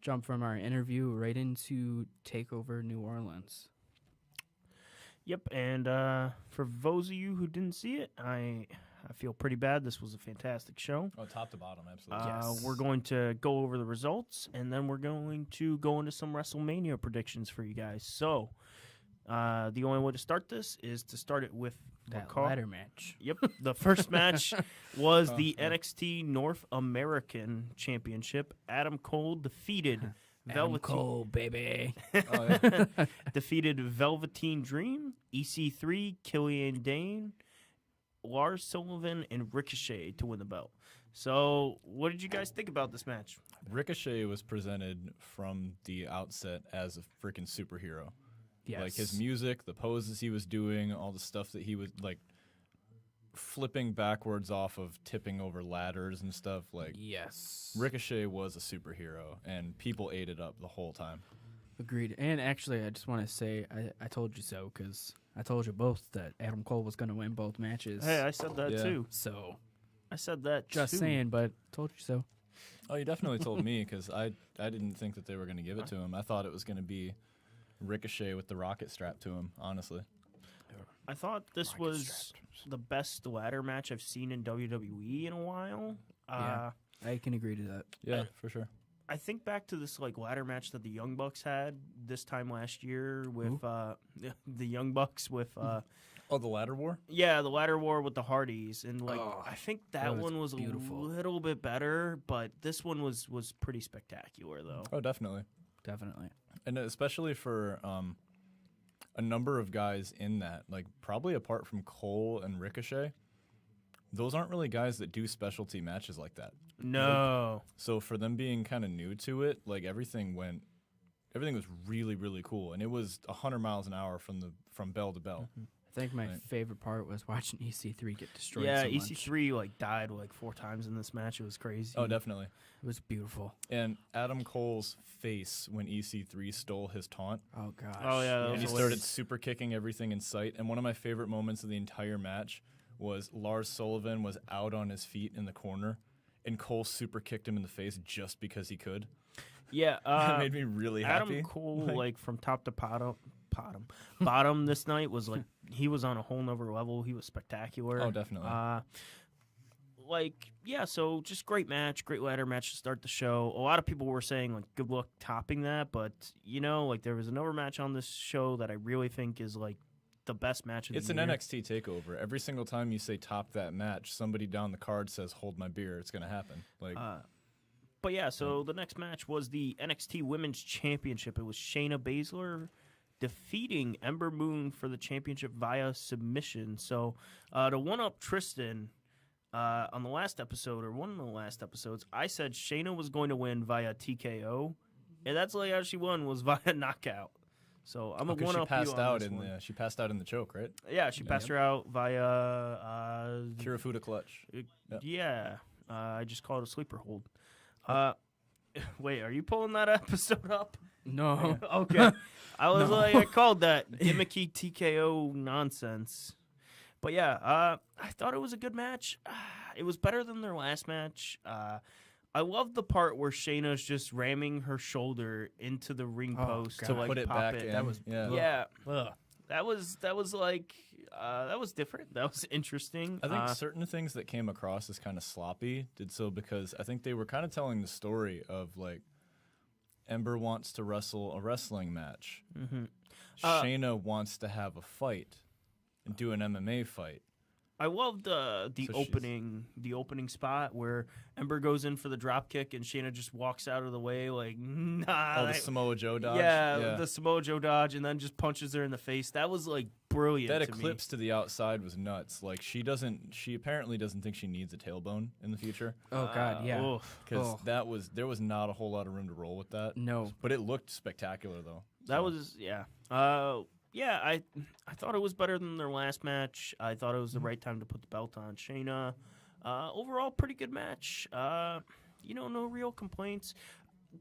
jump from our interview right into TakeOver New Orleans. Yep, and for those of you who didn't see it, I feel pretty bad. This was a fantastic show. Oh, top to bottom, absolutely. Yes. We're going to go over the results, and then we're going to go into some WrestleMania predictions for you guys. So, the only way to start this is to start it with That ladder match. Yep, the first match was the NXT North American Championship. Adam Cole defeated Adam Cole, baby. defeated Velveteen Dream, EC3, Killian Dane, Lars Sullivan, and Ricochet to win the belt. So, what did you guys think about this match? Ricochet was presented from the outset as a freaking superhero. Yes. Like his music, the poses he was doing, all the stuff that he was like flipping backwards off of tipping over ladders and stuff. Like Yes. Ricochet was a superhero, and people ate it up the whole time. Agreed. And actually, I just want to say I told you so because I told you both that Adam Cole was going to win both matches. Hey, I said that Yeah. too. So, I said that just too. saying, but told you so. Oh, you definitely told me because I didn't think that they were going to give it to him. I thought it was going to be Ricochet with the rocket strapped to him, honestly. I thought this was the best ladder match I've seen in WWE in a while. Yeah. I can agree to that. Yeah, for sure. I think back to this like ladder match that the Young Bucks had this time last year with the Young Bucks with Oh, the ladder war? the ladder war with the Hardys, and like Oh, I think that that was one was beautiful. a little bit better, but this one was pretty spectacular though. Oh, definitely. Definitely. And especially for a number of guys in that, like probably apart from Cole and Ricochet, those aren't really guys that do specialty matches like that. No, So for them being kind of new to it, like everything was really, really cool, and it was 100 miles an hour from bell to bell. I think my Right. favorite part was watching EC3 get destroyed yeah, so much. EC3 like died like 4 times in this match. It was crazy. Oh, definitely. It was beautiful. And Adam Cole's face when EC3 stole his taunt, Oh, gosh. Oh, yeah, that and he was started super kicking everything in sight. And one of my favorite moments of the entire match was Lars Sullivan was out on his feet in the corner, and Cole super kicked him in the face just because he could. Yeah, That made me really happy. Adam Cole, like from top to bottom this night was like he was on a whole nother level. He was spectacular. Oh, definitely. So just great match, great ladder match to start the show. A lot of people were saying like good luck topping that, but there was another match on this show that I really think is like the best match of It's the an year. NXT takeover. Every single time you say top that match, somebody down the card says hold my beer. It's gonna happen. Like But yeah, so the next match was the NXT Women's Championship. It was Shayna Baszler defeating Ember Moon for the championship via submission. So to one-up Tristan on the last episode, or one of the last episodes, I said Shayna was going to win via TKO, and that's like how she won, was via knockout. So I'm a because one-up she passed you on out this in one. she passed out in the choke, right? Yeah, she passed her out via Kirifuda clutch. yeah. I just called it a sleeper hold. Wait, are you pulling that episode up? No. Okay. I was like, I called that gimmicky TKO nonsense. But yeah, I thought it was a good match. It was better than their last match. I love the part where Shayna's just ramming her shoulder into the ring Oh, post God. to like Put it pop back it. in. That was- Yeah, Ugh. that was like that was different. That was interesting. I think certain things that came across as kind of sloppy did so because I think they were kind of telling the story of like Ember wants to wrestle a wrestling match. Mm-hmm. Shayna wants to have a fight and do an MMA fight. I loved the So opening spot where Ember goes in for the drop kick and Shayna just walks out of the way like nah. Oh, the Samoa Joe dodge. Yeah, the Samoa Joe dodge and then just punches her in the face. That was like brilliant. That to eclipse to the outside was nuts. Like she apparently doesn't think she needs a tailbone in the future Oh, God, yeah. oof. because there was not a whole lot of room to roll with that. No. But it looked spectacular though. That So, was I thought it was better than their last match. I thought it was the right time to put the belt on Shayna. Overall, pretty good match. No real complaints.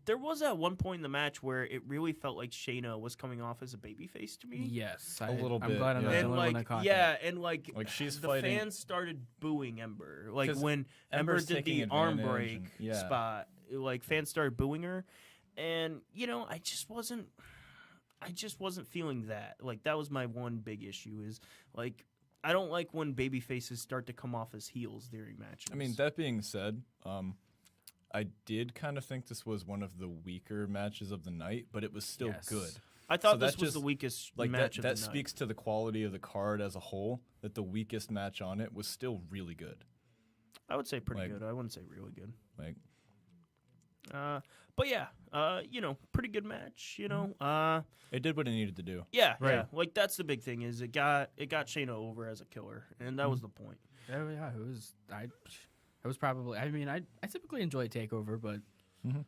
there was at one point in the match where it really felt like Shayna was coming off as a babyface to me. Yes, A little I'm bit, glad I'm not yeah. the And only one that caught that. and like she's the fighting. fans started booing Ember. Like 'Cause when Ember Ember's did taking the arm advantage break and- yeah. spot, like fans started booing her, and I just wasn't feeling that. Like that was my one big issue is like I don't like when baby faces start to come off as heels during matches. I mean, that being said, I did kind of think this was one of the weaker matches of the night, but it was still Yes. good. I thought so this that was the just- weakest Like match that of the night. speaks to the quality of the card as a whole. That the weakest match on it was still really good. I would say pretty like- good. I wouldn't say really good. Like But yeah, pretty good match. it did what it needed to do. Yeah, Right. yeah. Like that's the big thing is it got Shayna over as a killer, and that was the point. Yeah, it was. It was probably. I mean, I typically enjoy Takeover, but Mhm.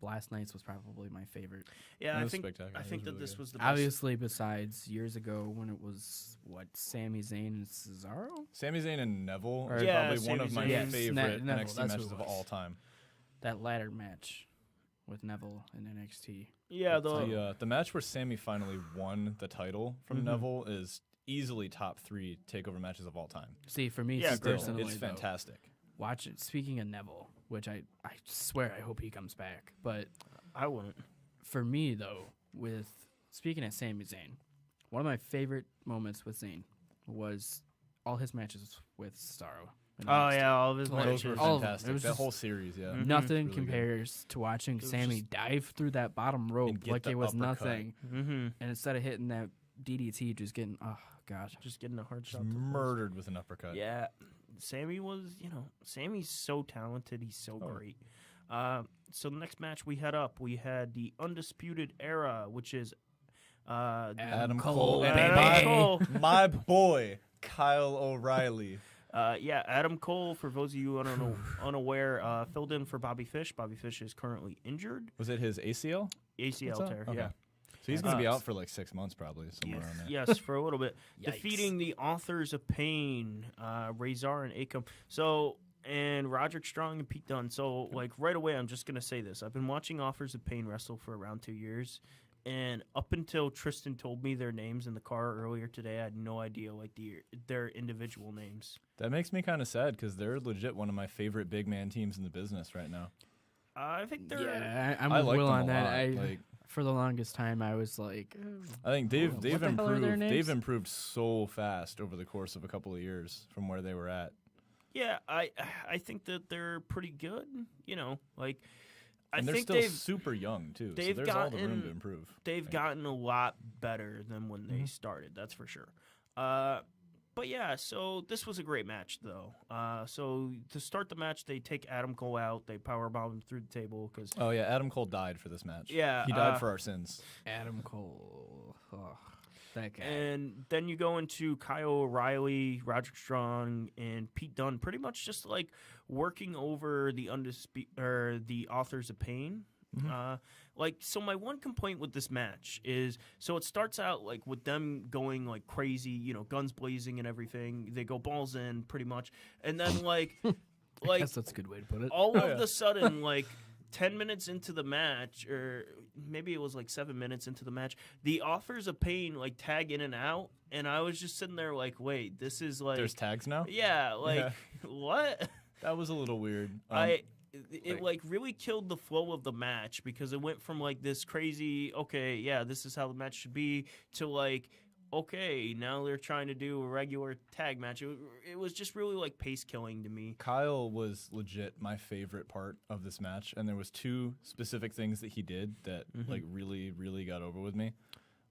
last night's was probably my favorite. Yeah, It I was think spectacular. I It think was that really this good. was the best. Obviously, besides years ago when it was Sami Zayn and Cesaro. Sami Zayn and Neville are Yeah, probably one Sami of my Zayn. Yes, favorite Neville, NXT that's who matches it of was. all time. That ladder match with Neville in NXT. Yeah, the The match where Sami finally won the title from Mhm. Neville is easily top 3 takeover matches of all time. See, for me, Yeah, Still, personally, it's though, fantastic. watch it. Speaking of Neville, which I swear I hope he comes back, but I wouldn't. for me though, with speaking of Sami Zayn, one of my favorite moments with Zayn was all his matches with Cesaro. in Oh NXT. yeah, all of his Like, Those were matches. all of them. fantastic. It was That just- whole series, yeah. Mhm. Nothing Really good. compares to watching was Sammy just- dive through that bottom rope get like the it was uppercut. nothing, Mm-hmm. and instead of hitting that DDT, just getting gosh. Just getting a hard Just shot. to the face. murdered with an uppercut. Yeah, Sammy was. Sammy's so talented. He's so Oh. great. So the next match we had the Undisputed Era, which is Adam Cole, Cole and Adam baby. Cole. my boy Kyle O'Reilly. Adam Cole, for those of you unaware, filled in for Bobby Fish. Bobby Fish is currently injured. Was it his ACL? ACL What's tear, up? Okay. yeah. So he's going to be Uh, out for like 6 months probably, somewhere around there. Yes, for a little bit. Yikes. Defeating the Authors of Pain, Razor and Akam. So, and Roderick Strong and Pete Dunne. So, like, right away, I'm just going to say this. I've been watching Authors of Pain wrestle for around 2 years. And up until Tristan told me their names in the car earlier today, I had no idea, like, their individual names. That makes me kind of sad because they're legit one of my favorite big man teams in the business right now. I think they're... Yeah, I'm I with like Will them on a that. lot. For the longest time, I was like, I think they've What the hell are improved. their names? They've improved so fast over the course of a couple of years from where they were at. Yeah, I think that they're pretty good, like... I And they're think still they've super young too. So they've there's all the room gotten- to improve. they've Like, gotten a lot better than when they started. That's for sure. But yeah, so this was a great match, though. So to start the match, they take Adam Cole out. They powerbomb him through the table because Oh yeah, Adam Cole died for this match. Yeah, he died for our sins. Adam Cole. Oh, that guy. and then you go into Kyle O'Reilly, Roderick Strong, and Pete Dunne, pretty much just like working over the the Authors of Pain. So my one complaint with this match is, so it starts out like with them going like crazy, guns blazing and everything. They go balls in pretty much, and then I guess that's a good way to put it. all of the sudden, like 10 minutes into the match, or maybe it was like 7 minutes into the match, the Authors of Pain like tag in and out, and I was just sitting there like, wait, this is like, There's tags now. yeah, like Yeah. what? That was a little weird. It like really killed the flow of the match because it went from like this crazy, okay, yeah, this is how the match should be, to like, okay, now they're trying to do a regular tag match. It was just really like pace killing to me. Kyle was legit my favorite part of this match, and there was 2 specific things that he did that like really, really got over with me.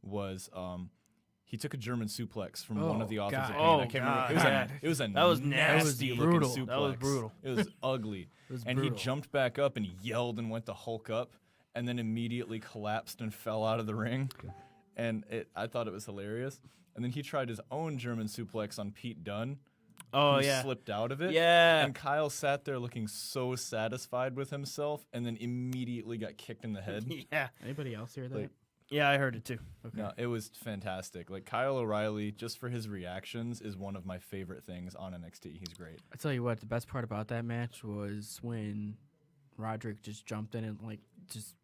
Was he took a German suplex from one of the Authors of God. Pain. Oh, I can't God. remember. It was a That was nasty nasty. looking Brutal. suplex. That was brutal. It was ugly. It was And brutal. he jumped back up and he yelled and went to Hulk up, and then immediately collapsed and fell out of the ring. And I thought it was hilarious. And then he tried his own German suplex on Pete Dunne. Oh, who yeah. slipped out of it. Yeah. And Kyle sat there looking so satisfied with himself, and then immediately got kicked in the head. Yeah. Anybody else hear that? Like, Yeah, I heard it too. No, it was fantastic. Like Kyle O'Reilly, just for his reactions, is one of my favorite things on NXT. He's great. I tell you what, the best part about that match was when Roderick just jumped in and like just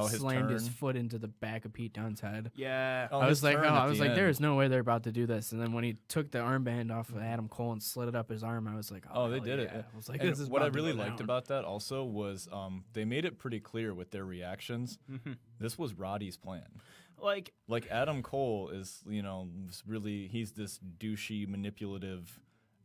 his slammed his turn. foot into the back of Pete Dunne's head. Yeah. I was his like, turn at the end. there's no way they're about to do this. And then when he took the armband off of Adam Cole and slid it up his arm, I was like, Oh, they hell did yeah. it. I was like, And this is what I about to really go liked down. about that also was they made it pretty clear with their reactions. Mm-hmm. This was Roddy's plan. Like, Like Adam Cole is, he's this douchey, manipulative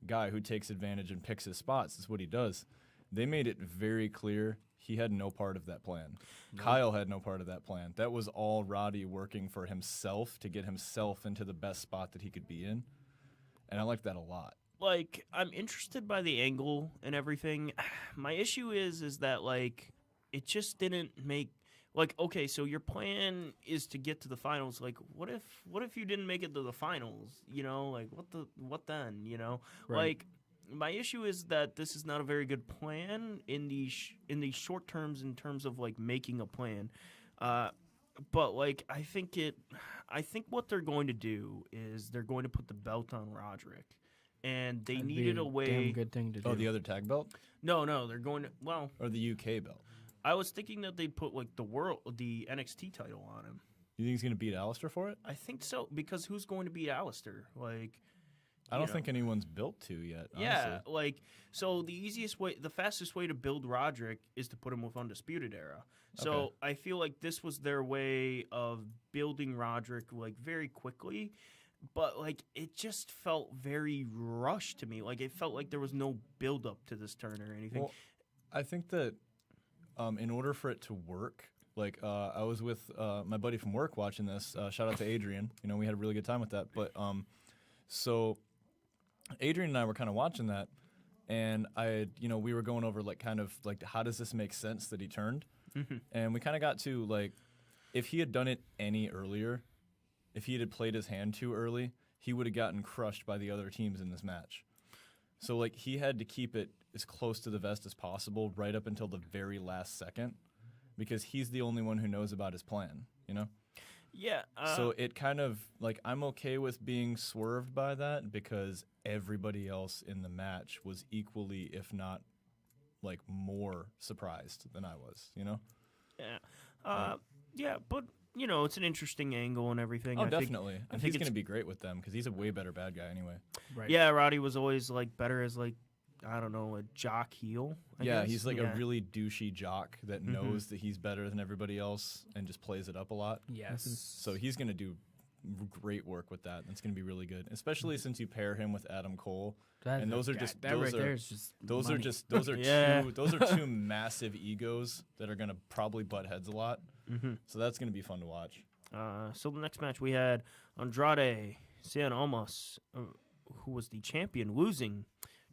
guy who takes advantage and picks his spots. That's what he does. They made it very clear he had no part of that plan. Kyle had no part of that plan. That was all Roddy working for himself to get himself into the best spot that he could be in. And I liked that a lot. like I'm interested by the angle and everything. My issue is that like it just didn't make like okay, so your plan is to get to the finals. Like what if you didn't make it to the finals? You know, like what then? You know, Right. like my issue is that this is not a very good plan in the short terms in terms of like making a plan. But like I think what they're going to do is they're going to put the belt on Roderick. And they That'd needed be a way. damn good thing to do. Oh, the other tag belt? No, they're going to. Well, Or the UK belt? I was thinking that they'd put like the NXT title on him. You think he's going to beat Alistair for it? I think so because who's going to beat Alistair? Like, I don't think anyone's built to yet, honestly. yeah, like so the fastest way to build Roderick is to put him with Undisputed Era. So Okay. I feel like this was their way of building Roderick like very quickly. But like it just felt very rushed to me. Like it felt like there was no build up to this turn or anything. Well, I think that in order for it to work, like I was with my buddy from work watching this. Shout out to Adrian. We had a really good time with that. But so Adrian and I were kind of watching that, and we were going over like kind of like how does this make sense that he turned, and we kind of got to like if he had done it any earlier, if he had played his hand too early, he would have gotten crushed by the other teams in this match. So like he had to keep it as close to the vest as possible right up until the very last second, because he's the only one who knows about his plan. Yeah. So it kind of like I'm okay with being swerved by that because everybody else in the match was equally, if not like more surprised than I was. Yeah. Yeah, but it's an interesting angle and everything. Oh, I think- definitely. And think he's going to it's- be great with them because he's a way better bad guy anyway. Right. Yeah, Roddy was always like better as like I don't know, a jock heel. I guess. He's like Yeah. a really douchey jock that knows that he's better than everybody else and just plays it up a lot. Yes. So he's going to do great work with that. It's going to be really good, especially since you pair him with Adam Cole. And those are just that those right are there is just those money. are just those are Yeah. those are two massive egos that are going to probably butt heads a lot. So that's going to be fun to watch. So the next match we had Andrade Cien Almas, who was the champion, losing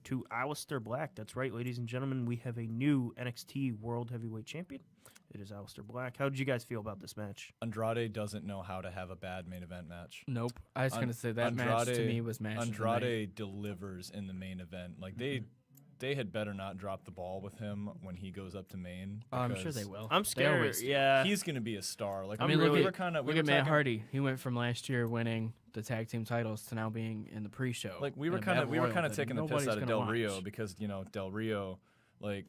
to Aleister Black. That's right, ladies and gentlemen. We have a new NXT World Heavyweight Champion. It is Aleister Black. How did you guys feel about this match? Andrade doesn't know how to have a bad main event match. Nope. I was going to say that match to me was match of the night. Andrade delivers in the main event. Like they had better not drop the ball with him when he goes up to main. Oh, I'm sure because they will. I'm They scared. always do. Yeah. He's going to be a star. Like I mean, look at Matt Matt Hardy. He went from last year winning the tag team titles to now being in the pre-show. Like we in were a kind of battle royal that taking the piss nobody's out of gonna Del watch. Rio because Del Rio, like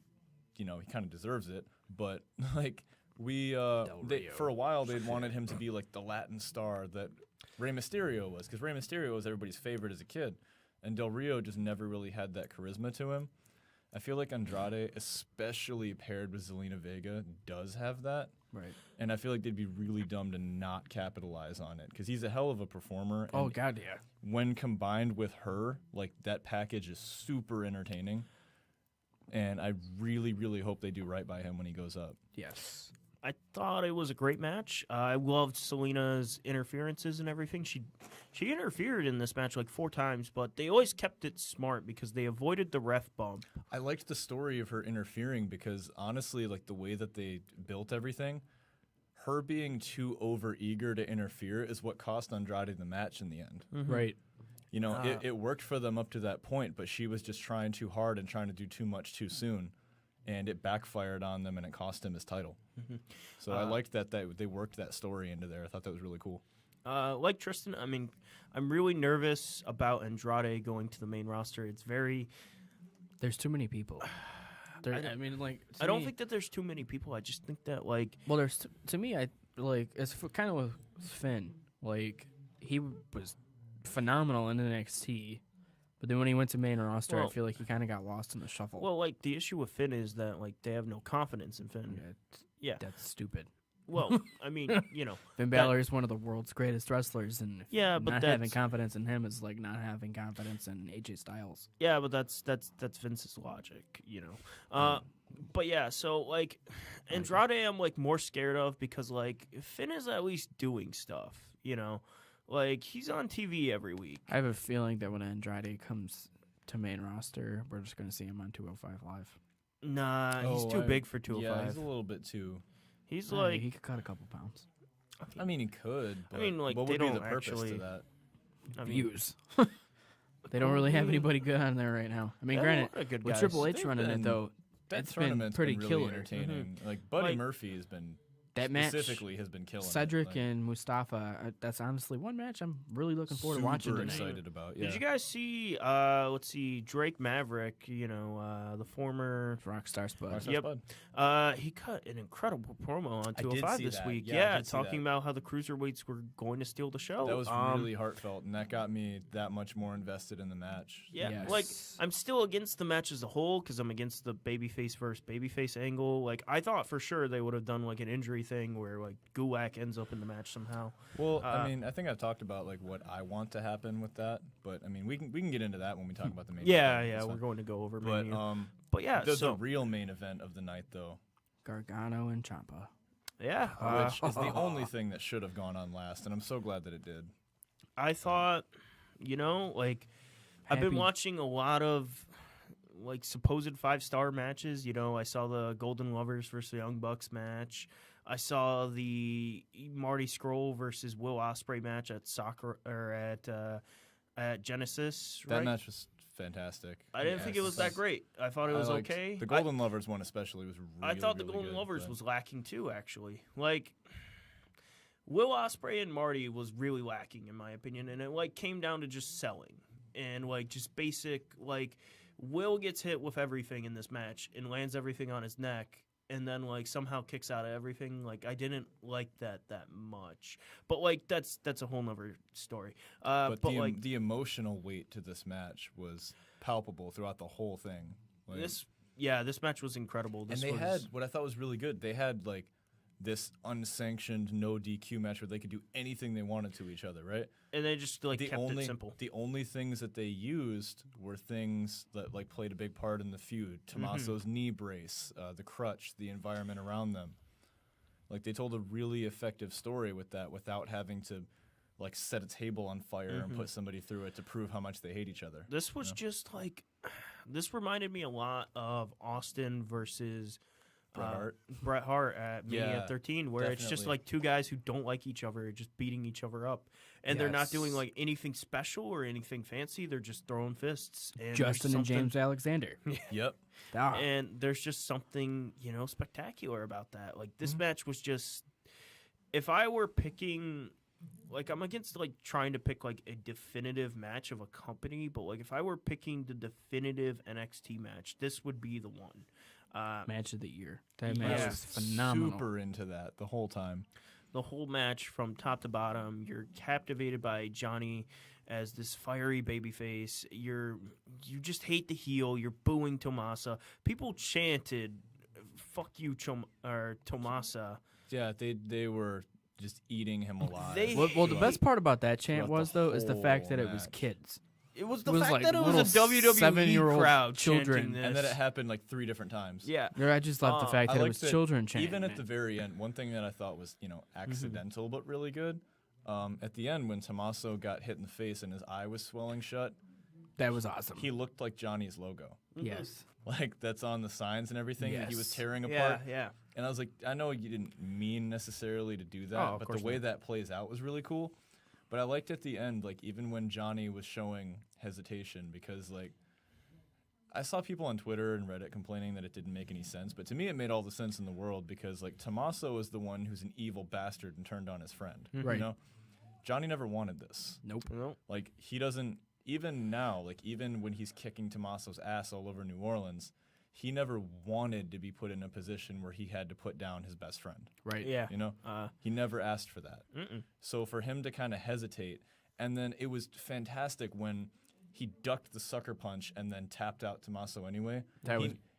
he kind of deserves it. But like for a while they'd wanted him to be like the Latin star that Rey Mysterio was, because Rey Mysterio was everybody's favorite as a kid, and Del Rio just never really had that charisma to him. I feel like Andrade, especially paired with Zelina Vega, does have that. Right. And I feel like they'd be really dumb to not capitalize on it because he's a hell of a performer. Oh, and God, yeah. when combined with her, like that package is super entertaining. And I really, really hope they do right by him when he goes up. Yes. I thought it was a great match. I loved Selena's interferences and everything. She interfered in this match like 4 times, but they always kept it smart because they avoided the ref bump. I liked the story of her interfering because honestly, like the way that they built everything, her being too overeager to interfere is what cost Andrade the match in the end. Right. It worked for them up to that point, but she was just trying too hard and trying to do too much too soon. And it backfired on them, and it cost him his title. So I liked that they worked that story into there. I thought that was really cool. Like Tristan, I mean, I'm really nervous about Andrade going to the main roster. It's very... There's too many people. I mean, like, I don't think that there's too many people. I just think that like Well, there's to me, I like it's kind of with Finn. Like, he was phenomenal in NXT, but then when he went to main roster, I Well- feel like he kind of got lost in the shuffle. well, like the issue with Finn is that like they have no confidence in Finn. Yeah. That's stupid. Well, I mean, you know, Finn Balor is one of the world's greatest wrestlers, and Yeah, but not having that's- confidence in him is like not having confidence in AJ Styles. yeah, but that's Vince's logic, you know. But yeah, so like Andrade, I'm like more scared of because like Finn is at least doing stuff, you know, like he's on TV every week. I have a feeling that when Andrade comes to main roster, we're just going to see him on 205 Live. Nah, he's too big for Yeah, 205. he's a little bit too. He's Hey, like he could cut a couple pounds. I mean, he could. But mean, like, what they would be don't the purpose actually- to that? I mean, Views. They don't really have anybody good on there right now. I mean, yeah, granted, a lot of good with guys. Triple H They've running it been- though, That it's been tournament's pretty really killer. entertaining. Like Buddy Like, Murphy has been That match, specifically has been killing. Cedric it. Like, and Mustafa. That's honestly one match I'm really looking forward to super watching tonight. excited about. Yeah. Did you guys see? Let's see, Drake Maverick. You know, the former. Rockstar Spud. Rockstar Yep. Spud. He cut an incredible promo on I did 205 see this that. week. Yeah, I Yeah, did see talking that. about how the cruiserweights were going to steal the show. That was really heartfelt, and that got me that much more invested in the match. Yeah, Yes. like I'm still against the match as a whole because I'm against the babyface versus babyface angle. Like I thought for sure they would have done like an injury thing where like Gulak ends up in the match somehow. Well, I mean, I think I've talked about like what I want to happen with that, but I mean, we can get into that when we talk about the main. Yeah, event. yeah, That's we're fine. going to go over But Mania. But yeah, the so real main event of the night, though, Gargano and Ciampa. yeah, which is the only thing that should have gone on last, and I'm so glad that it did. I thought, you know, like I've been Happy- watching a lot of like supposed 5-star matches. You know, I saw the Golden Lovers versus the Young Bucks match. I saw the Marty Scurll versus Will Ospreay match at at Genesis. That right? match was fantastic. I didn't think it was that great. I thought it was liked- okay. The Golden Lovers one especially was really, I thought the really Golden good, Lovers but- was lacking too, actually. Like Will Ospreay and Marty was really lacking in my opinion, and it like came down to just selling and like just basic like Will gets hit with everything in this match and lands everything on his neck and then like somehow kicks out of everything. Like I didn't like that much. But like that's a whole nother story. But like the emotional weight to this match was palpable throughout the whole thing. Like, this match was incredible. This and they was, had what I thought was really good. They had like this unsanctioned no DQ match where they could do anything they wanted to each other, right? and they just like kept it simple. The only things that they used were things that like played a big part in the feud. Tommaso's knee brace, the crutch, the environment around them. Like they told a really effective story with that without having to like set a table on fire and put somebody through it to prove how much they hate each other. This was just like, this reminded me a lot of Austin versus Bret Hart at Mania Yeah, 13, where it's just definitely. like two guys who don't like each other, just beating each other up, and they're not doing like anything special or anything fancy. They're just throwing fists. And there's Justin and something- James Alexander. Yep. Ah. and there's just something spectacular about that. Like this match was just, if I were picking. Like I'm against like trying to pick like a definitive match of a company, but like if I were picking the definitive NXT match, this would be the one. Match of the year. That Yeah. match I was phenomenal. Super into that the whole time. The whole match from top to bottom, you're captivated by Johnny as this fiery babyface. You just hate the heel. You're booing Tomasa. People chanted, "Fuck you, Tomasa." Yeah, they were just eating him alive. They- Well, the best part about that chant Throughout was the though is the fact whole that it was match. kids. It was the It was fact like that it was a little WWE 7-year-old crowd children. chanting this. and then it happened like 3 different times. Yeah. I just love the fact I that it liked was that children chanting. Even at it. the very end, one thing that I thought was, accidental but really good, at the end when Tommaso got hit in the face and his eye was swelling shut, That was awesome. he looked like Johnny's logo. Yes. Like that's on the signs and everything that he was Yes. tearing Yeah, apart. yeah. And I was like, I know you didn't mean necessarily to do that, Oh, of but the course way not. that plays out was really cool. But I liked at the end, like even when Johnny was showing hesitation, because like I saw people on Twitter and Reddit complaining that it didn't make any sense, but to me it made all the sense in the world because like Tommaso is the one who's an evil bastard and turned on his friend. Right. You know? Johnny never wanted this. Nope. No. Like he doesn't even now, like even when he's kicking Tommaso's ass all over New Orleans, he never wanted to be put in a position where he had to put down his best friend. Right. Yeah. You know, he never asked for that. So for him to kind of hesitate, and then it was fantastic when he ducked the sucker punch and then tapped out Tommaso anyway.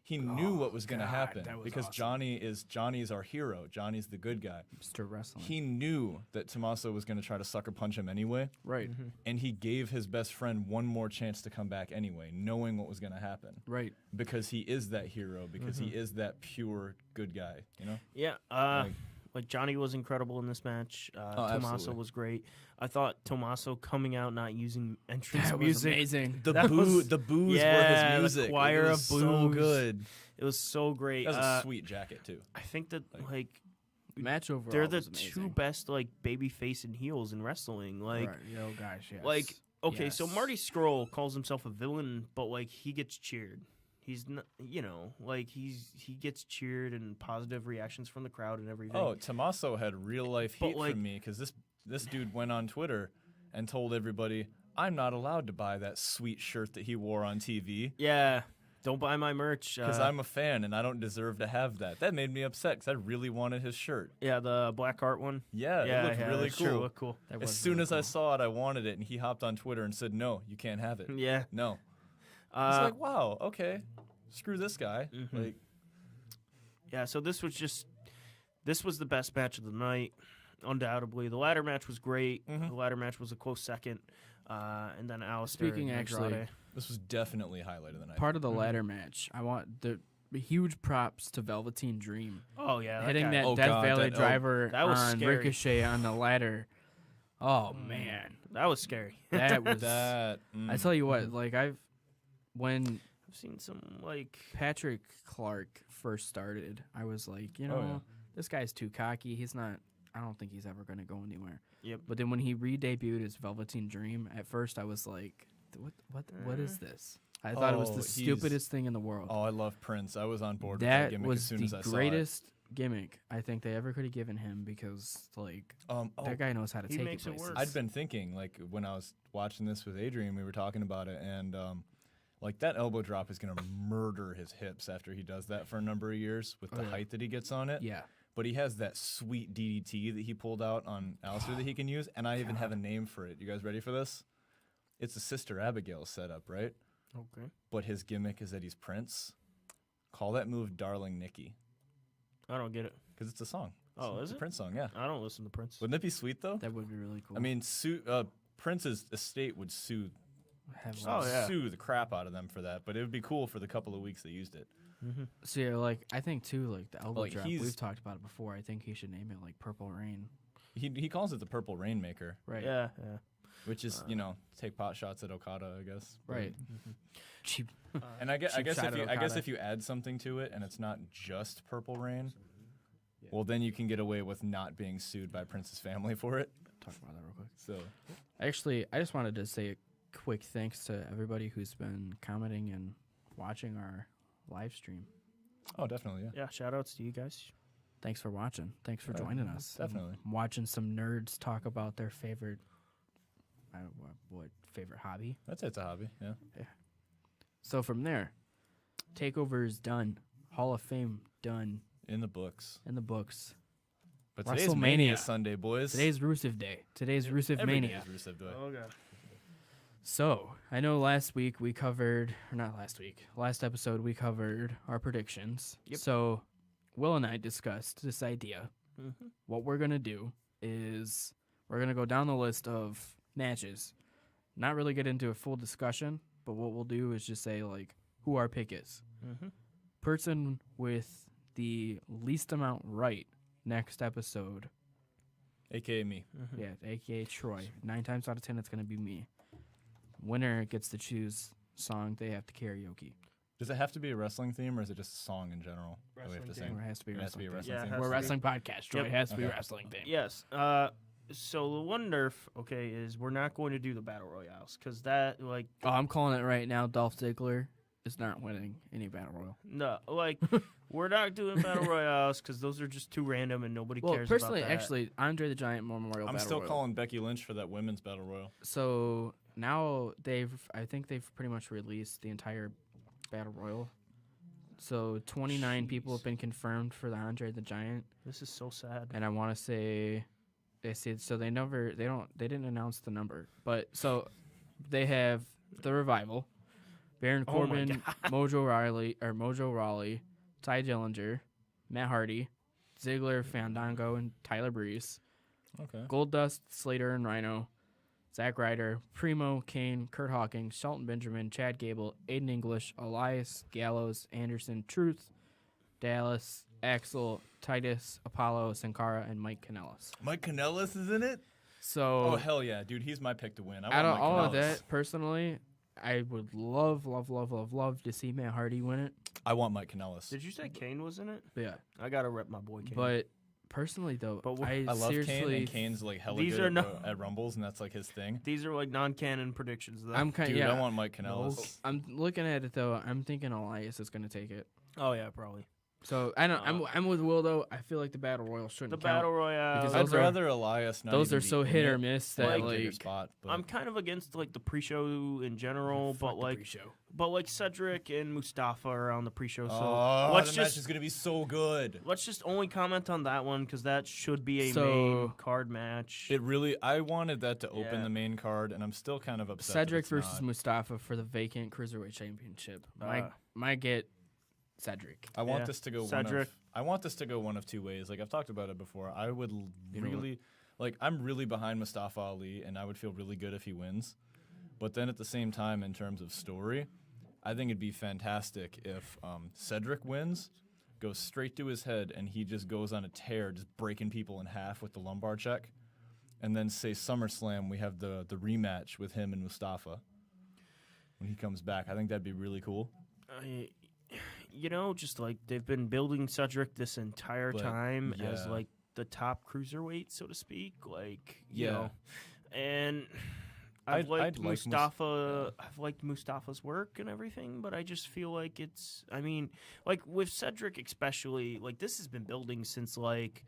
He knew what was going to happen that was because awesome. Johnny's our hero. Johnny's the good guy. Mr. Wrestling. He knew that Tommaso was going to try to sucker punch him anyway. Right. And he gave his best friend one more chance to come back anyway, knowing what was going to happen. Right. Because he is that hero, because he is that pure good guy, you know? Yeah. Like Johnny was incredible in this match. Tommaso absolutely. was great. I thought Tommaso coming out not using entrance That was music. amazing. The That was- boos yeah, were his music. the choir it was of so boos. good. It was so great. That was a sweet jacket too. I think that like Match overall they're the was amazing. two best like baby face and heels in wrestling. Like Right. Yo, gosh, yes. like okay, so Yes. Marty Scurll calls himself a villain, but like he gets cheered. He's not, you know, like he gets cheered and positive reactions from the crowd and everything. Oh, Tommaso had real life But, heat like- from me because this dude went on Twitter and told everybody I'm not allowed to buy that sweet shirt that he wore on TV Yeah, don't buy my merch because I'm a fan and I don't deserve to have that. That made me upset because I really wanted his shirt. yeah, the Black Heart one. Yeah, it looked really that sure cool. looked cool. That As was soon really as I cool. saw it, I wanted it, and he hopped on Twitter and said, "No, you can't have it." Yeah. No. It's like, wow, okay, screw this guy. Like, Yeah, so this was the best match of the night, undoubtedly. The ladder match was great. The ladder match was a close second, and then Alistair. Speaking and actually- Andrade. this was definitely a highlight of the night. part of the ladder match. I want the huge props to Velveteen Dream Oh yeah, hitting guy- that Oh, Death God, Valley that- driver that was on scary. Ricochet on the ladder. Oh man, that was scary. that was. that. I tell you what, like when I've seen some like Patrick Clark first started, I was like, you know, Oh, yeah. this guy's too cocky. He's not. I don't think he's ever going to go anywhere. Yep. But then when he re-debuted as Velveteen Dream, at first I was like, what is this? I thought it was Oh, the he's- stupidest thing in the world. Oh, I love Prince. I was on board with that That gimmick was as soon the as I saw it. greatest gimmick I think they ever could have given him because like that guy knows how to He take makes it it places. work. I'd been thinking, like, when I was watching this with Adrian, we were talking about it, and like that elbow drop is gonna murder his hips after he does that for a number of years with the yeah. height that he gets on it. Yeah. But he has that sweet DDT that he pulled out on Alistair that he can use, and I even have a name for it. You guys ready for this? It's a Sister Abigail setup, right? okay. But his gimmick is that he's Prince. Call that move "Darling Nikki" I don't get it. because it's a song. Oh, It's is a it? Prince song, yeah. I don't listen to Prince. Wouldn't it be sweet though? That would be really cool. I mean, Prince's estate would sue Oh, yeah. sue the crap out of them for that, but it would be cool for the couple of weeks they used it. so yeah, like I think too, like the elbow Like, drop. he's- We've talked about it before. I think he should name it like Purple Rain. He calls it the Purple Rainmaker, Right. Yeah. which is take pot shots at Okada, I guess. But- Right. Cheap. And I guess Cheap shot at I guess Okada. if you add something to it and it's not just Purple Rain, well then you can get away with not being sued by Prince's family for it. Talk about that real quick. So Actually, I just wanted to say a quick thanks to everybody who's been commenting and watching our live stream. oh, definitely, yeah. Yeah. Shout outs to you guys. Thanks for watching. Thanks for joining us. definitely. I'm watching some nerds talk about their favorite, what favorite hobby. That's it's a hobby, yeah. So from there, Takeover is done. Hall of Fame done In the books. in the books. But today's WrestleMania. Mania Sunday, boys. Today's Rusev Day. Today's Rusev Every day Mania. is Rusev Day. Oh god. So, I know last week we covered, or not last week, last episode we covered our predictions. Yep. So, Will and I discussed this idea. Mhm. What we're going to do is we're going to go down the list of matches, not really get into a full discussion, but what we'll do is just say, like, who our pick is. Mhm. Person with the least amount right next episode, AKA me. yeah, aka Troy. 9 times out of 10, it's going to be me. Winner gets to choose song they have to karaoke. Does it have to be a wrestling theme or is it just a song in general? that we have to Wrestling sing? Or it has to be a It has to be wrestling a theme. wrestling Yeah, it theme. has We're a to be. wrestling podcast, Troy. Yep. It has to be a Okay. wrestling theme. Yes. So the one nerf, okay, is we're not going to do the battle royales because that like Oh, I'm calling it right now. Dolph Ziggler is not winning any battle royal. no like we're not doing battle royales because those are just too random and nobody Well, cares personally, about that. actually, Andre the Giant Memorial I'm Battle still Royal. calling Becky Lynch for that women's battle royal. So now I think they've pretty much released the entire battle royal. So 29 people have been confirmed for the Andre the Giant, This is so sad. and I want to say they didn't announce the number, but so they have the Revival, Baron Oh my Corbin, Mojo Rawley, Ty Dillinger, Matt Hardy, Ziggler, Fandango, and Tyler Breeze. Okay. Goldust, Slater, and Rhino, Zack Ryder, Primo, Kane, Kurt Hawkins, Shelton Benjamin, Chad Gable, Aiden English, Elias, Gallows, Anderson, Truth, Dallas, Axel, Titus, Apollo, Sankara, and Mike Kanellis. Mike Kanellis is in it? So, Oh, hell yeah, dude. He's my pick to win. I out want of Mike all of Kanellis. that, personally, I would love to see Matt Hardy win it. I want Mike Kanellis. Did you say Kane was in it? Yeah. I gotta rep my boy Kane. But personally, though, But I I love seriously, Kane, and Kane's like hella These good are at, no- at Rumbles, and that's like his thing. these are like non-canon predictions. Though. I'm kind Dude, yeah. I want Mike Kanellis. I'm looking at it though. I'm thinking Elias is going to take it. Oh yeah, probably. So I don't. I'm with Will though. I feel like the battle royal shouldn't The count. battle royale. Because I'd those are- rather Elias not Those even are be so in hit it. or miss that Like, take your like spot, but I'm kind of against like the pre-show in general, fuck but the like, pre-show. but like Cedric and Mustafa are on the pre-show, so oh, let's the match just is gonna be so good. let's just only comment on that one because that should be a So- main card match. It really, I wanted that to open Yeah. the main card, and I'm still kind of upset. that Cedric it's versus not. Mustafa for the vacant cruiserweight championship. Uh, Might get Cedric. I want Yeah. this to go Cedric. I want this to go one of two ways. Like I've talked about it before. I would You know really like I'm really behind Mustafa Ali, and I would feel really good if he wins. But then at the same time, in terms of story, I think it'd be fantastic if Cedric wins, goes straight to his head, and he just goes on a tear, just breaking people in half with the lumbar check, and then say SummerSlam we have the rematch with him and Mustafa when he comes back. I think that'd be really cool. You know, just like they've been building Cedric this entire But, time as yeah. like the top cruiserweight, so to speak. Like, Yeah. you know, and I've I'd liked like Mustafa. I've liked Mustafa's work and everything, but I just feel like it's. I mean, like with Cedric especially, like this has been building since like.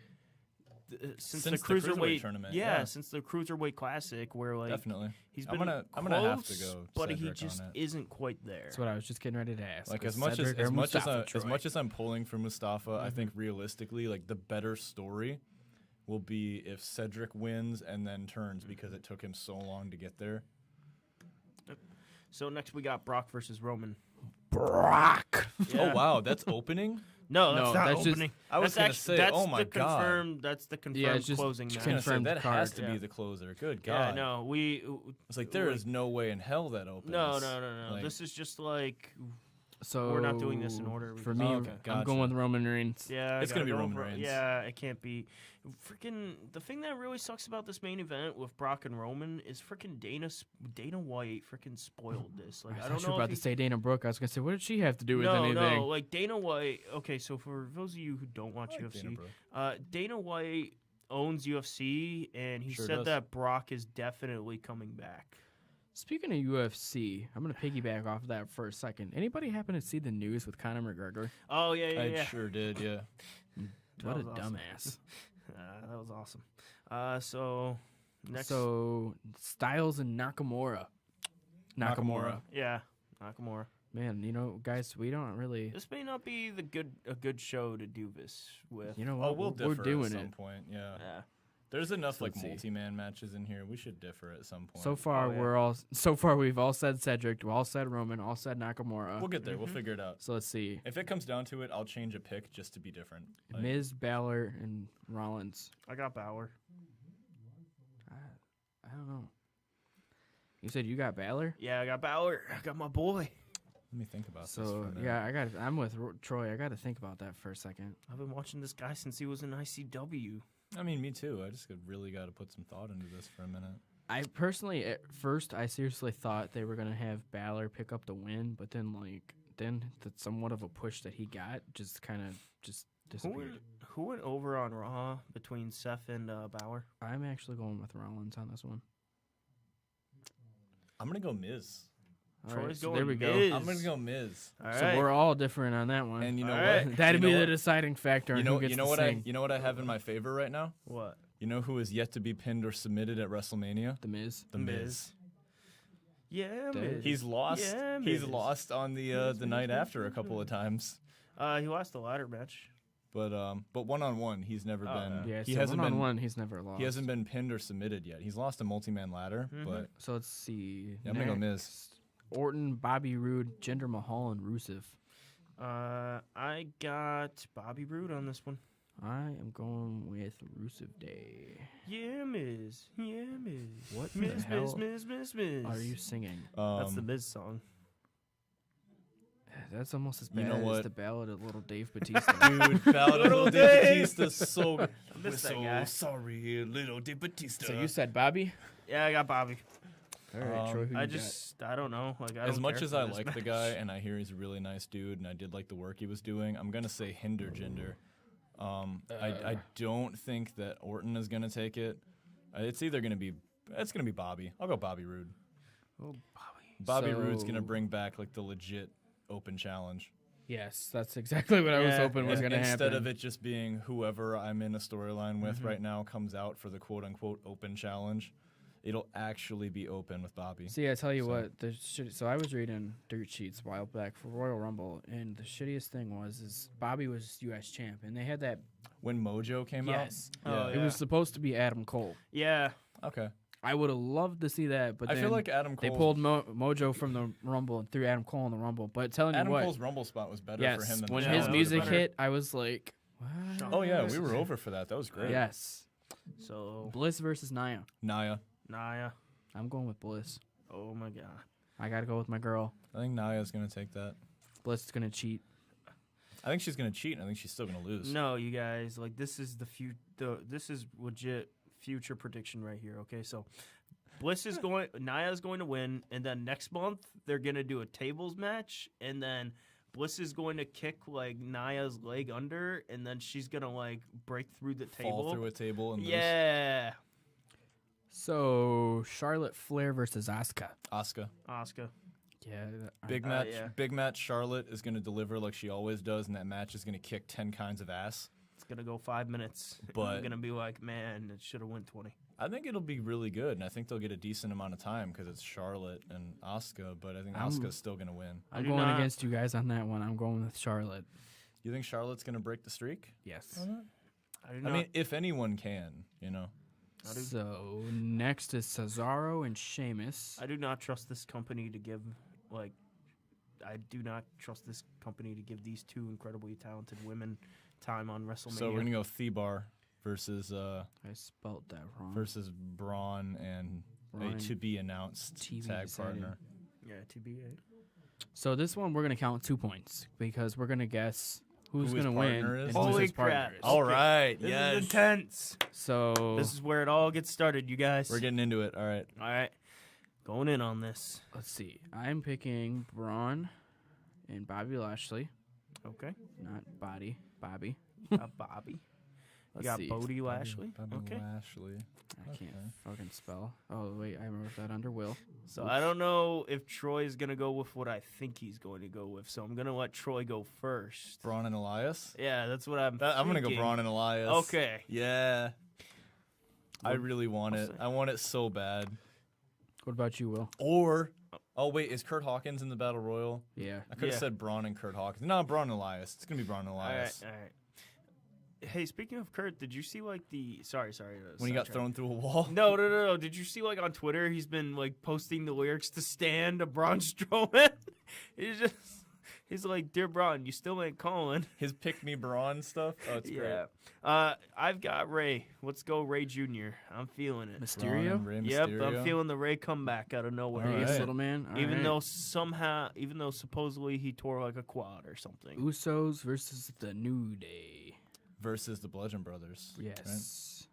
Since the cruiserweight tournament, yeah, since the cruiserweight classic, where like Definitely. he's I'm been gonna have to close, go but he Cedric just on it. isn't quite there. That's what I was just getting ready to ask. Like was as much Cedric or as Mustafa, as Troy? much as I'm pulling for Mustafa, I think realistically, like the better story will be if Cedric wins and then turns because it took him so long to get there. So next we got Brock versus Roman. Brock. Yeah. Oh wow, that's opening. No, that's No, not that's just- opening. I was That's gonna actually- say, that's oh my the God. confirmed, That's the confirmed Yeah, it's just closing I was match. gonna say, Confirmed that has to card, be yeah. the closer. Good Yeah, God. no, we. It's like there is no way in hell that opens. No. Like, This is just like. So We're not doing this in order. We For just- me, Oh, okay, I'm gotcha. going with Roman Reigns. Yeah, It's gonna gotta be go Roman for- Reigns. Yeah, it can't be. Freaking the thing that really sucks about this main event with Brock and Roman is freaking Dana White freaking spoiled this. Like I I don't thought you know were if about he, to say Dana Brooke. I was gonna say, what did she have to do with no, anything? no, like Dana White. Okay, so for those of you who don't watch I like Dana UFC, Brooke. Dana White owns UFC, and he Sure said does. that Brock is definitely coming back. Speaking of UFC, I'm gonna piggyback off of that for a second. Anybody happen to see the news with Conor McGregor? Oh yeah, yeah, I yeah. sure did. Yeah. What a was awesome. dumbass. That was awesome. So next, So Styles and Nakamura. yeah, Nakamura. Man, you know, guys, we don't really. This may not be a good show to do this with. You know what? Oh, we'll we're differ doing at some it. point. Yeah. Yeah. There's enough So like let's see. multi-man matches in here. We should differ at some point. So far, Oh, yeah. we've all said Cedric, we all said Roman, all said Nakamura. we'll get there. We'll figure it out. So let's see. If it comes down to it, I'll change a pick just to be different. Like, Miz, Balor, and Rollins. I got Bauer. I don't know. You said you got Balor? Yeah, I got Bauer. I got my boy. let me think about this. So For a minute. yeah, I'm with Troy. I got to think about that for a second. I've been watching this guy since he was in ICW. I mean, me too. I just really got to put some thought into this for a minute. I personally, at first, I seriously thought they were gonna have Balor pick up the win, but then that's somewhat of a push that he got just kind of disappeared. Who went over on Raw between Seth and Bauer? I'm actually going with Rollins on this one. I'm gonna go Miz. All Troy's right, so going there we go. Miz. I'm gonna go Miz. All So right. we're all different on that one. And you know All what? right. That'd You be know the what? deciding factor. on who gets You know to what sing. you know what I have in my favor right now? What? You know who is yet to be pinned or submitted at WrestleMania? The Miz. The Miz. Yeah, Day. Miz. He's lost. Yeah, He's Miz. lost on the night after a couple of times. He lost the ladder match. But 1-on-1, he's never been. Yeah, he so hasn't been. one. He's never lost. He hasn't been pinned or submitted yet. He's lost a multi-man ladder, but So let's see. Yeah, I'm gonna go Miz. Next, Orton, Bobby Roode, Jinder Mahal, and Rusev. I got Bobby Roode on this one. I am going with Rusev Day. Yeah, Miz. Yeah, Miz. What the Miz, hell Miz. are you singing? That's the Miz song. That's almost as You bad know as what? the ballad of Little Dave Batista. dude, Ballad of Little Dave Batista's so good. I missed that guy. sorry, Little Dave Batista. So you said Bobby? Yeah, I got Bobby. All right, Troy, who I you just, I don't know. Like, I as don't much care as for I this like the match. guy and I hear he's a really nice dude and I did like the work he was doing, I'm gonna say Hinder Jinder. I don't think that Orton is gonna take it. It's gonna be Bobby. I'll go Bobby Roode. Oh, Bobby Roode's gonna So- bring back like the legit open challenge. Yes, that's exactly what I was Yeah. hoping was going to happen. Instead of it just being whoever I'm in a storyline with right now comes out for the quote unquote open challenge, it'll actually be open with Bobby. See, I tell you So- what, so I was reading dirt sheets a while back for Royal Rumble, and the shittiest thing is Bobby was U.S. champ, and they had that. When Mojo came Yes. Oh, out, It yeah. was supposed to be Adam Cole. Yeah. okay. I would have loved to see that, but I then feel like Adam they Cole. pulled Mojo from the Rumble and threw Adam Cole in the Rumble. But telling Adam you what, Cole's Rumble spot was better for yes, him than when the his Yeah, challenge. music better. hit, I was like, what? Oh yeah, we were over for that. That was great. Yes. So, Bliss versus Nia. Naya. Naya. I'm going with Bliss. Oh, my God. I got to go with my girl. I think Naya's gonna take that. Bliss is going to cheat. I think she's gonna cheat. And I think she's still gonna lose. No, you guys, like, this is this is legit future prediction right here, okay? So, Naya's going to win, and then next month, they're going to do a tables match, and then Bliss is going to kick, like, Naya's leg under, and then she's going to, like, break through the table. Fall through a table and lose. Yeah. So, Charlotte Flair versus Asuka. Asuka. Asuka. Yeah. Big match. yeah. Big match. Charlotte is gonna deliver like she always does, and that match is gonna kick 10 kinds of ass. It's going to go 5 minutes. But- I'm going to be like, man, it should have went 20. I think it'll be really good, and I think they'll get a decent amount of time because it's Charlotte and Asuka. But I think Asuka's still gonna win. I I'm do going not- against you guys on that one. I'm going with Charlotte. You think Charlotte's gonna break the streak? Yes. I do I not. mean, if anyone can, you know. So, next is Cesaro and Sheamus. I do not trust this company to give, like, I do not trust this company to give these two incredibly talented women time on WrestleMania. So we're gonna go Thebar versus I spelled that wrong. versus Braun and Braun a to be announced TV tag decided. partner. Yeah, TBA. So this one we're gonna count 2 points because we're gonna guess who's Who his gonna win partner is? and Holy who's his crap. partner is. All right, This is intense. So This is where it all gets started, you guys. We're getting into it. All right. all right. Going in on this. let's see. I'm picking Braun and Bobby Lashley, Okay. not Bobby. Bobby. You Let's got see. Bodie Lashley. Bobby Okay. Lashley. I can't Okay. fucking spell. Oh wait, I wrote that under Will. So I don't know if Troy is going to go with what I think he's going to go with. So I'm going to let Troy go first. Braun and Elias. Yeah, that's what I'm I'm gonna go thinking. Braun and Elias. Okay. Yeah. I really want I'll it. say. I want it so bad. What about you, Will? Or, oh wait, is Kurt Hawkins in the Battle Royal? Yeah. I could have Yeah. said Braun and Kurt Hawkins. No, Braun and Elias. It's gonna be Braun and All Elias. right. All right. Hey, speaking of Kurt, did you see like the sorry When he got sidetrack. thrown through a wall. No. Did you see like on Twitter he's been like posting the lyrics to Stand of Braun Strowman? He's like, "Dear Braun, you still ain't calling." His pick me Braun stuff. Oh, it's great. Yeah. I've got Ray. Let's go Ray Jr. I'm feeling it. Braun Mysterio. and Rey Yep, Mysterio. I'm feeling the Ray comeback out of nowhere. All Ace right. little man. All Even right. though supposedly he tore like a quad or something. Usos versus the New Day. versus the Bludgeon Brothers. Yes.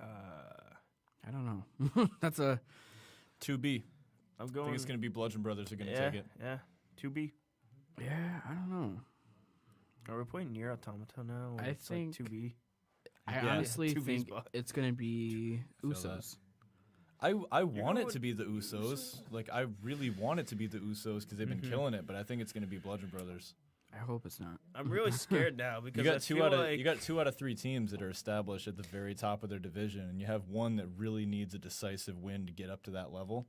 Uh, I don't know. That's a 2B. I'm I going. think it's gonna be Bludgeon Brothers are gonna yeah, take it. Yeah. 2B. yeah. I don't know. Are we playing Nier Automata now? or I it's think- like 2B. I Yeah. honestly 2B's think spot. it's gonna be feel that. Usos. I want it going to be the Usos. Like I really want it to be the Usos because they've been Mhm. killing it. But I think it's gonna be Bludgeon Brothers. I hope it's not. I'm really scared now because You got I two feel out of like you got 2 out of 3 teams that are established at the very top of their division, and you have one that really needs a decisive win to get up to that level.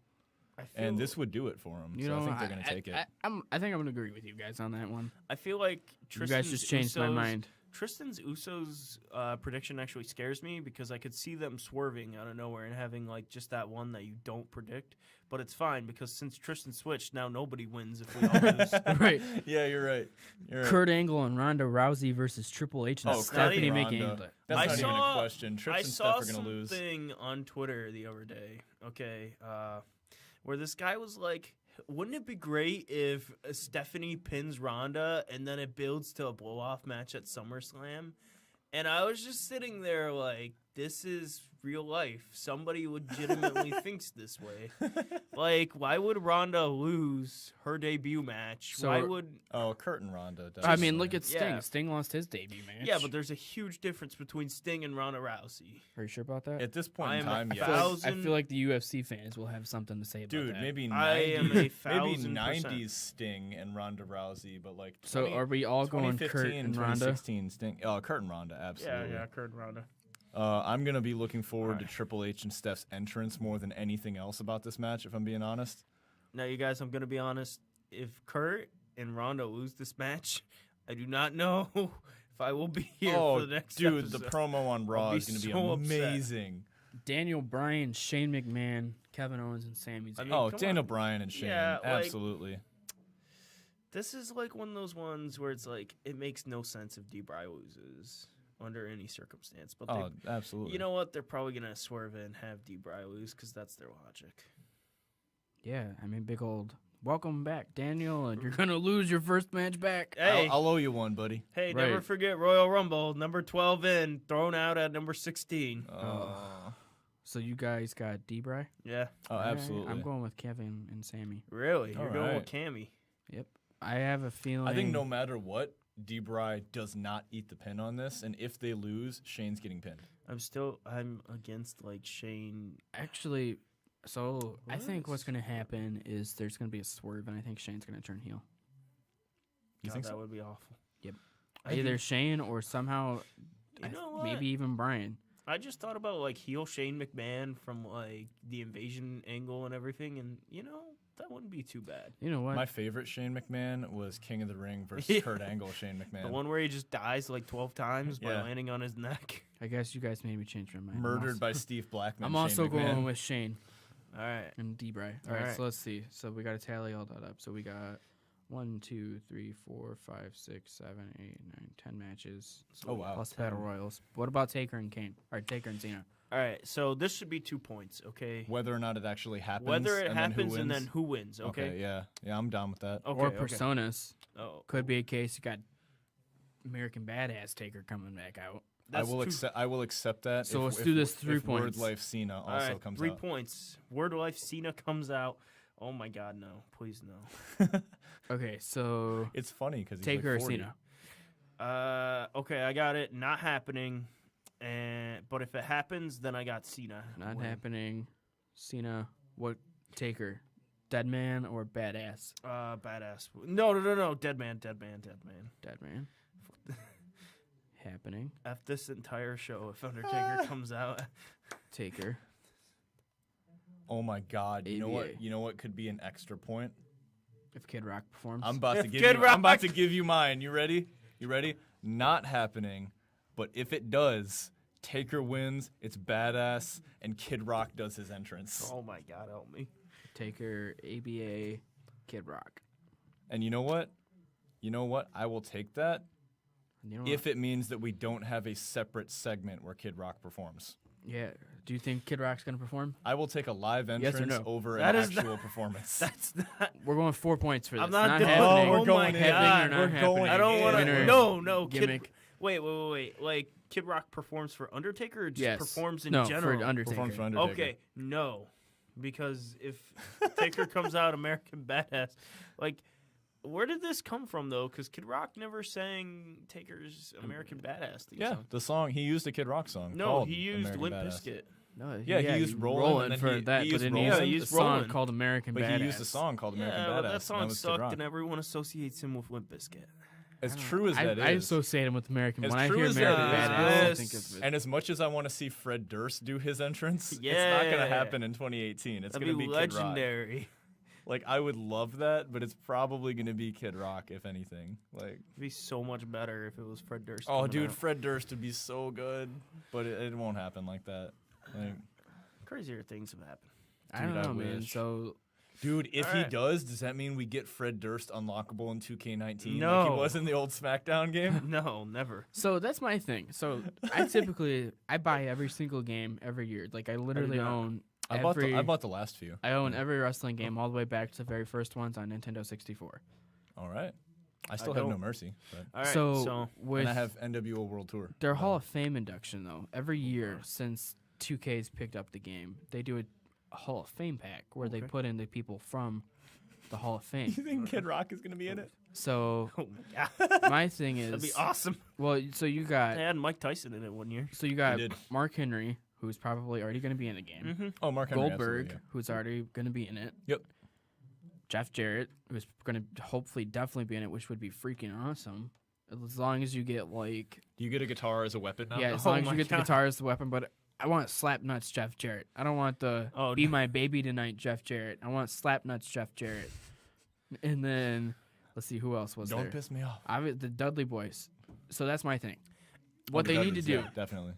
and this would do it for him. You So know, I think they're going to take it. I think I'm going to agree with you guys on that one. I feel like You guys just changed my mind. Tristan's Usos prediction actually scares me because I could see them swerving out of nowhere and having like just that one that you don't predict. But it's fine because since Tristan switched, now nobody wins if we all lose. Right. Yeah, you're right. Kurt Angle and Ronda Rousey versus Triple H and Stephanie Ronda. McAndler. That's I not even saw- a question. Tripp I and saw Steph are going to lose. something on Twitter the other day, okay, where this guy was like, wouldn't it be great if Stephanie pins Ronda and then it builds to a blow-off match at SummerSlam? And I was just sitting there like, this is real life. Somebody legitimately thinks this way. Like, why would Ronda lose her debut match? So- Why would... Oh, Kurt and Ronda. I mean, definitely. look at Sting. Yeah. Sting lost his debut match. Yeah, but there's a huge difference between Sting and Ronda Rousey. Are you sure about that? At this point I in am a time, yes. thousand- I feel like the UFC fans will have something to say about Dude, that. maybe I am 90s, a maybe 1000%. 90s Sting and Ronda Rousey, but like So 20 are we all going 2015 Kurt and Ronda? 2016 Sting. Kurt and Ronda, absolutely. Kurt and Ronda. I'm gonna be looking forward to Alright. Triple H and Steph's entrance more than anything else about this match, if I'm being honest. Now, you guys, I'm going to be honest. If Kurt and Ronda lose this match, I do not know if I will be here for the next dude, episode. the promo on Raw be is gonna be so upset. amazing. Daniel Bryan, Shane McMahon, Kevin Owens, and Sami Zayn. I mean, Oh, come Daniel on. Bryan and Shane, Yeah, like- absolutely. This is like one of those ones where it's like, it makes no sense if D-Bry loses under any circumstance. But Oh, they, absolutely. you know what? They're probably going to swerve and have D-Bry lose because that's their logic. Yeah, I mean, big old welcome back, Daniel, and you're gonna lose your first match back. Hey, I'll owe you one, buddy. hey, Right. never forget Royal Rumble, number 12 in, thrown out at number 16. So you guys got D-Bry? Yeah, Oh, Alright, absolutely. I'm going with Kevin and Sammy. really? You're going with Alright. Cammy. Yep. I have a feeling. I think no matter what, D-Bry does not eat the pin on this, and if they lose, Shane's getting pinned. I'm against like Shane. Actually, so I think What? what's gonna happen is there's gonna be a swerve, and I think Shane's gonna turn heel. You God, think that so? would be awful. Yep. I Either think- Shane or somehow, You know what? maybe even Brian. I just thought about like heel Shane McMahon from like the invasion angle and everything, and you know that wouldn't be too bad. You know what? My favorite Shane McMahon was King of the Ring versus Yeah. Kurt Angle Shane McMahon. The one where he just dies like 12 times by Yeah. landing on his neck. I guess you guys made me change my mind. Murdered by Steve Blackman. I'm Shane also McMahon. going with Shane All right. and D-Bry. All Alright. right, so let's see. So we got to tally all that up. So we got 1, 2, 3, 4, 5, 6, 7, 8, 9, 10 matches. Oh, wow. Plus battle royals. What about Taker and Kane? Or Taker and Cena? All right. So this should be 2 points, okay? Whether or not it actually happens. Whether it and happens then and wins. then who wins, okay? Yeah, I'm down with that. Okay, or okay. Personas. Oh, Could be a case you got American Badass Taker coming back out. that's I will accept that. So if, let's if, do this if 3 Word points. Life Cena All also right, comes 3 out. points. Word Life Cena comes out. Oh my God, no! Please no. Okay, so It's funny because Taker like or 40. Cena? Okay, I got it. Not happening. But if it happens, then I got Cena. Not winning. happening. Cena. What Taker? Dead Man or Badass? Badass. No. Dead man. Dead Man. Happening. F this entire show if Undertaker comes out. Taker. Oh my God! You know what? ABA. You know what could be an extra point? If Kid Rock performs. I'm about to If give Kid you. I'm about Rock- to give you mine. You ready? You ready? Not happening. But if it does, Taker wins. It's badass, and Kid Rock does his entrance. Oh my God, help me. Taker, ABA, Kid Rock. And you know what? You know what? I will take that You know if what? it means that we don't have a separate segment where Kid Rock performs. Yeah. Do you think Kid Rock's gonna perform? I will take a live Yes or entrance no? over That an is not- actual performance. That's not. We're going 4 points for this. I'm not doing- happening. Oh, we're going happening in. or not We're happening. going I don't want Winner, to. No. Gimmick. Wait. Like Kid Rock performs for Undertaker, or just Yes. performs in no, general? for Undertaker. Performs for Undertaker. Okay, no, because if Taker comes out American Badass, like, where did this come from though? Because Kid Rock never sang Taker's American Badass theme Yeah, song. the song he used a Kid Rock song. No, called he used American Limp Badass. Bizkit. No, Yeah, he used Rollin', and then for he- that, he but used then Rollin'. he Yeah, he used used a song Rollin'. called American But Badass. he used a song called American Yeah, Badass. but that and song was Kid sucked, Rock. and everyone associates him with Limp Bizkit. as true as that I is, associate him with American. as When I true hear as American that Badass, I is, think of it. and as much as I want to see Fred Durst do his entrance, it's not Yeah. going to happen in 2018. It's That'd going to be be Kid Rock. legendary. Like, I would love that, but it's probably going to be Kid Rock, if anything. Like, It'd be so much better if it was Fred Durst. oh, coming dude, out. Fred Durst would be so good, but it won't happen like that. Like, Crazier things have happened. I don't Dude, I know, man. wish. So dude, if All he right. does that mean we get Fred Durst unlockable in 2K19 like he No. was in the old SmackDown game? No, never. that's my thing. So I buy every single game every year. Like I literally not. own I bought the last few. I own every wrestling game all the way back to the very first ones on Nintendo 64. All right. I still have don't. No Mercy, but All right. So with and I have NWO World Tour. their Hall of Fame induction, though, every year since 2K's picked up the game, they do a Hall of Fame pack where they put in the people from the Hall of Fame. You think Kid Rock is going to be in it? So oh my God, my thing is, that'd be awesome. well, so you got They had Mike Tyson in it one year. so you got did. Mark Henry, who's probably already going to be in the game. Mm-hmm. Oh, Mark Henry, Goldberg, absolutely, who's already going to be in it. Yep. Jeff Jarrett, who's going to hopefully definitely be in it, which would be freaking awesome. As long as you get like, Do you get a guitar as a weapon now? yeah, as Oh long as my you get the God. guitar as the weapon. But I want Slapnuts Jeff Jarrett. I don't want the Oh, Be no. My Baby Tonight Jeff Jarrett. I want Slapnuts Jeff Jarrett. And then let's see who else was Don't there. piss me off. The Dudley Boys. So that's my thing. What Oh, they the need to Dudleys, do, yeah, definitely.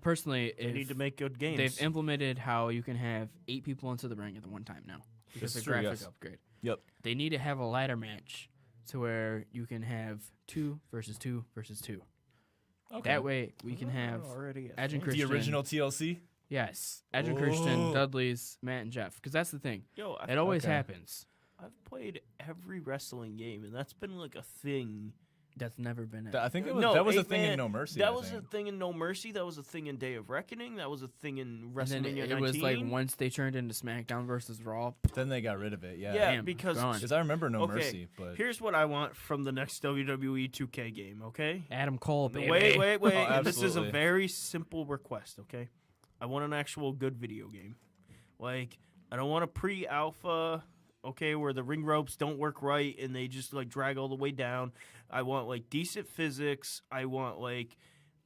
personally, They need to make good games. they've implemented how you can have 8 people into the ring at the one time now because That's of the true, graphic yes. upgrade. Yep. They need to have a ladder match to where you can have 2 versus 2 versus 2. Okay. That way we can have already a Edge and thing. Christian. The original TLC? Yes, Edge and Christian, Oh. Dudley's, Matt and Jeff. Because that's the thing. Yo, It always Okay. happens. I've played every wrestling game, and that's been like a thing. That's never been it. I think that No, was a Eight thing Man- in No Mercy. That I was a think. thing in No Mercy. That was a thing in Day of Reckoning. That was a thing in And then WrestleMania it was 19. like once they turned into SmackDown versus Raw. Then they got rid of it, yeah. Yeah, Damn, because gone. Because I remember No Okay, Mercy, but here's what I want from the next WWE 2K game, okay? Adam Cole, baby. Wait. Oh, This is a absolutely. very simple request, okay? I want an actual good video game. Like, I don't want a pre-alpha, okay, where the ring ropes don't work right and they just, like, drag all the way down. I want, like, decent physics. I want, like,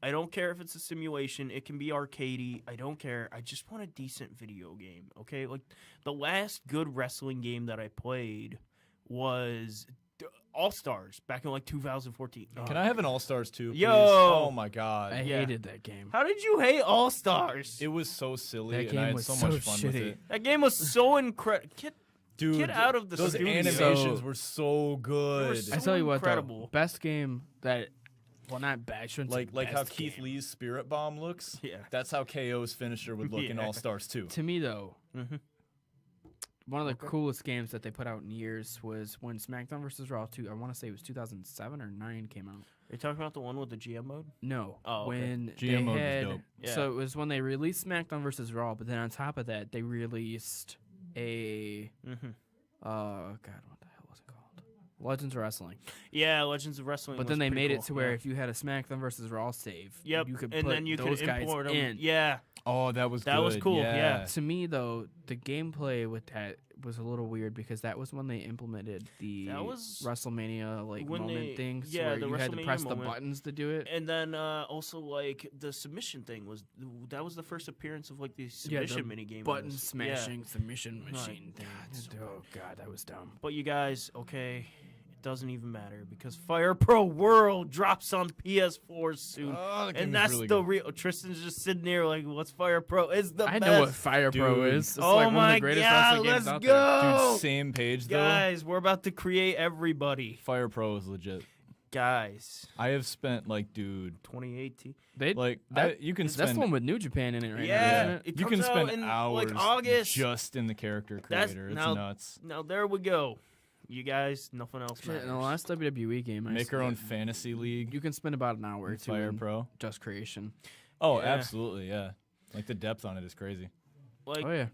I don't care if it's a simulation. It can be arcadey. I don't care. I just want a decent video game, okay? Like, the last good wrestling game that I played was All-Stars back in, like, 2014. can I have an All Stars too? Please? Yo! Oh my God. I Yeah. hated that game. How did you hate All-Stars? It was so silly, That and I game had was so so much fun with shitty. it. That game was so incredible. Dude, Get out of the those studio. animations So- were so good. so I tell you what, incredible. though, best game that, well, not bad. I shouldn't say Like how best Keith game. Lee's Spirit Bomb looks. Yeah. That's how KO's finisher would look in Yeah. All Stars 2. To me, though, Mhm. one of the coolest games that they put out in years was when SmackDown vs. Raw 2, I want to say it was 2007 or 9 came out. Are you talking about the one with the GM mode? No. Oh, okay. when GM they mode was had, dope. Yeah. So it was when they released SmackDown vs. Raw, but then on top of that, they released a, Mm-hmm. God, what the hell was it called? Legends of Wrestling. Yeah, Legends of Wrestling. But was then they pretty made cool. it to where Yeah. if you had a SmackDown vs. Raw save, Yep, you could and put then you those could guys import them. in. Yeah, Oh, that was That was good. cool, yeah. To me, though, the gameplay with that was a little weird because that was when they implemented the That was WrestleMania when moment they- things yeah, where the you had to WrestleMania press moment. the buttons to do it. and then also like the submission thing was the first appearance of like the submission mini game. Button smashing submission machine thing. God, so Oh god, that was dumb. But you guys, okay, it doesn't even matter because Fire Pro World drops on PS4 soon. Oh, that game And is that's really the good. real. Tristan's just sitting there like, "What's Fire Pro? It's the I best." know what Fire Pro Dude. is. It's Oh like one of my the greatest God, wrestling games let's out go! Dude, same page though. Guys, we're about to create everybody. Fire Pro is legit. Guys, I have spent like, dude, 2018. there. They like that, you can that's spend the one with New Japan in it right now, Yeah. isn't it? It you can comes out spend in, hours like, August. just in the character That's- creator. It's now- nuts. Now there we go. You guys, nothing else Shit, matters. in the last WWE game, I Make our own spent- fantasy league. You can spend about an hour or with two Fire in Pro. just creation. Oh, Yeah. absolutely, yeah. Like the depth on it is crazy. Like Oh yeah.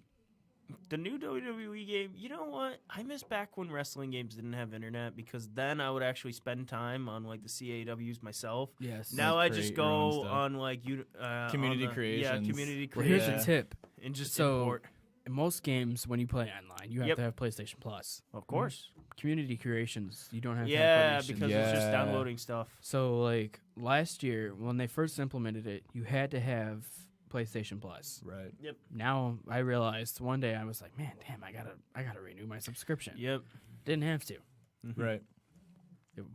the new WWE game. You know what? I miss back when wrestling games didn't have internet because then I would actually spend time on like the CAWs myself. Yes. Now I just create your own go stuff. on like Community on the- creations. Yeah, community Well, creations. here's a tip. And just So- import. In most games, when you play online, you have Yep. to have PlayStation Plus. Of course. community creations. You don't have to Yeah, have because permissions. it's just Yeah. downloading stuff. So like last year when they first implemented it, you had to have PlayStation Plus. Right. Now I realized one day I was like, man, damn, I gotta renew my subscription. Yep. Didn't have to. Right.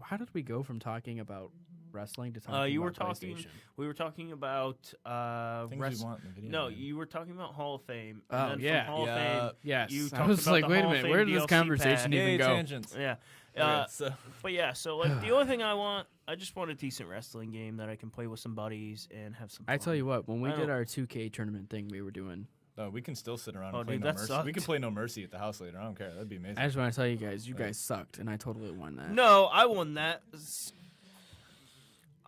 How did we go from talking about wrestling to talking You about were talking. PlayStation? We were talking about Things we want in the video. No, game. you were talking about Hall of Fame. Oh, And then yeah. From Hall Yeah. of Fame. Yes. You I talked was about like, the wait a Hall of minute, Fame where did this DLC conversation pack. even Yay, go? tangents. Yeah. Okay, so But yeah, so like the only thing I just want a decent wrestling game that I can play with some buddies and have some fun. I tell you what, when we I did don't- our 2K tournament thing we were doing, we can still sit around Oh, and play dude, No that Mercy. We sucked. can play No Mercy at the house later. I don't care. That'd be amazing. I just want to tell you guys, you guys sucked, and I totally won that. No, I won that.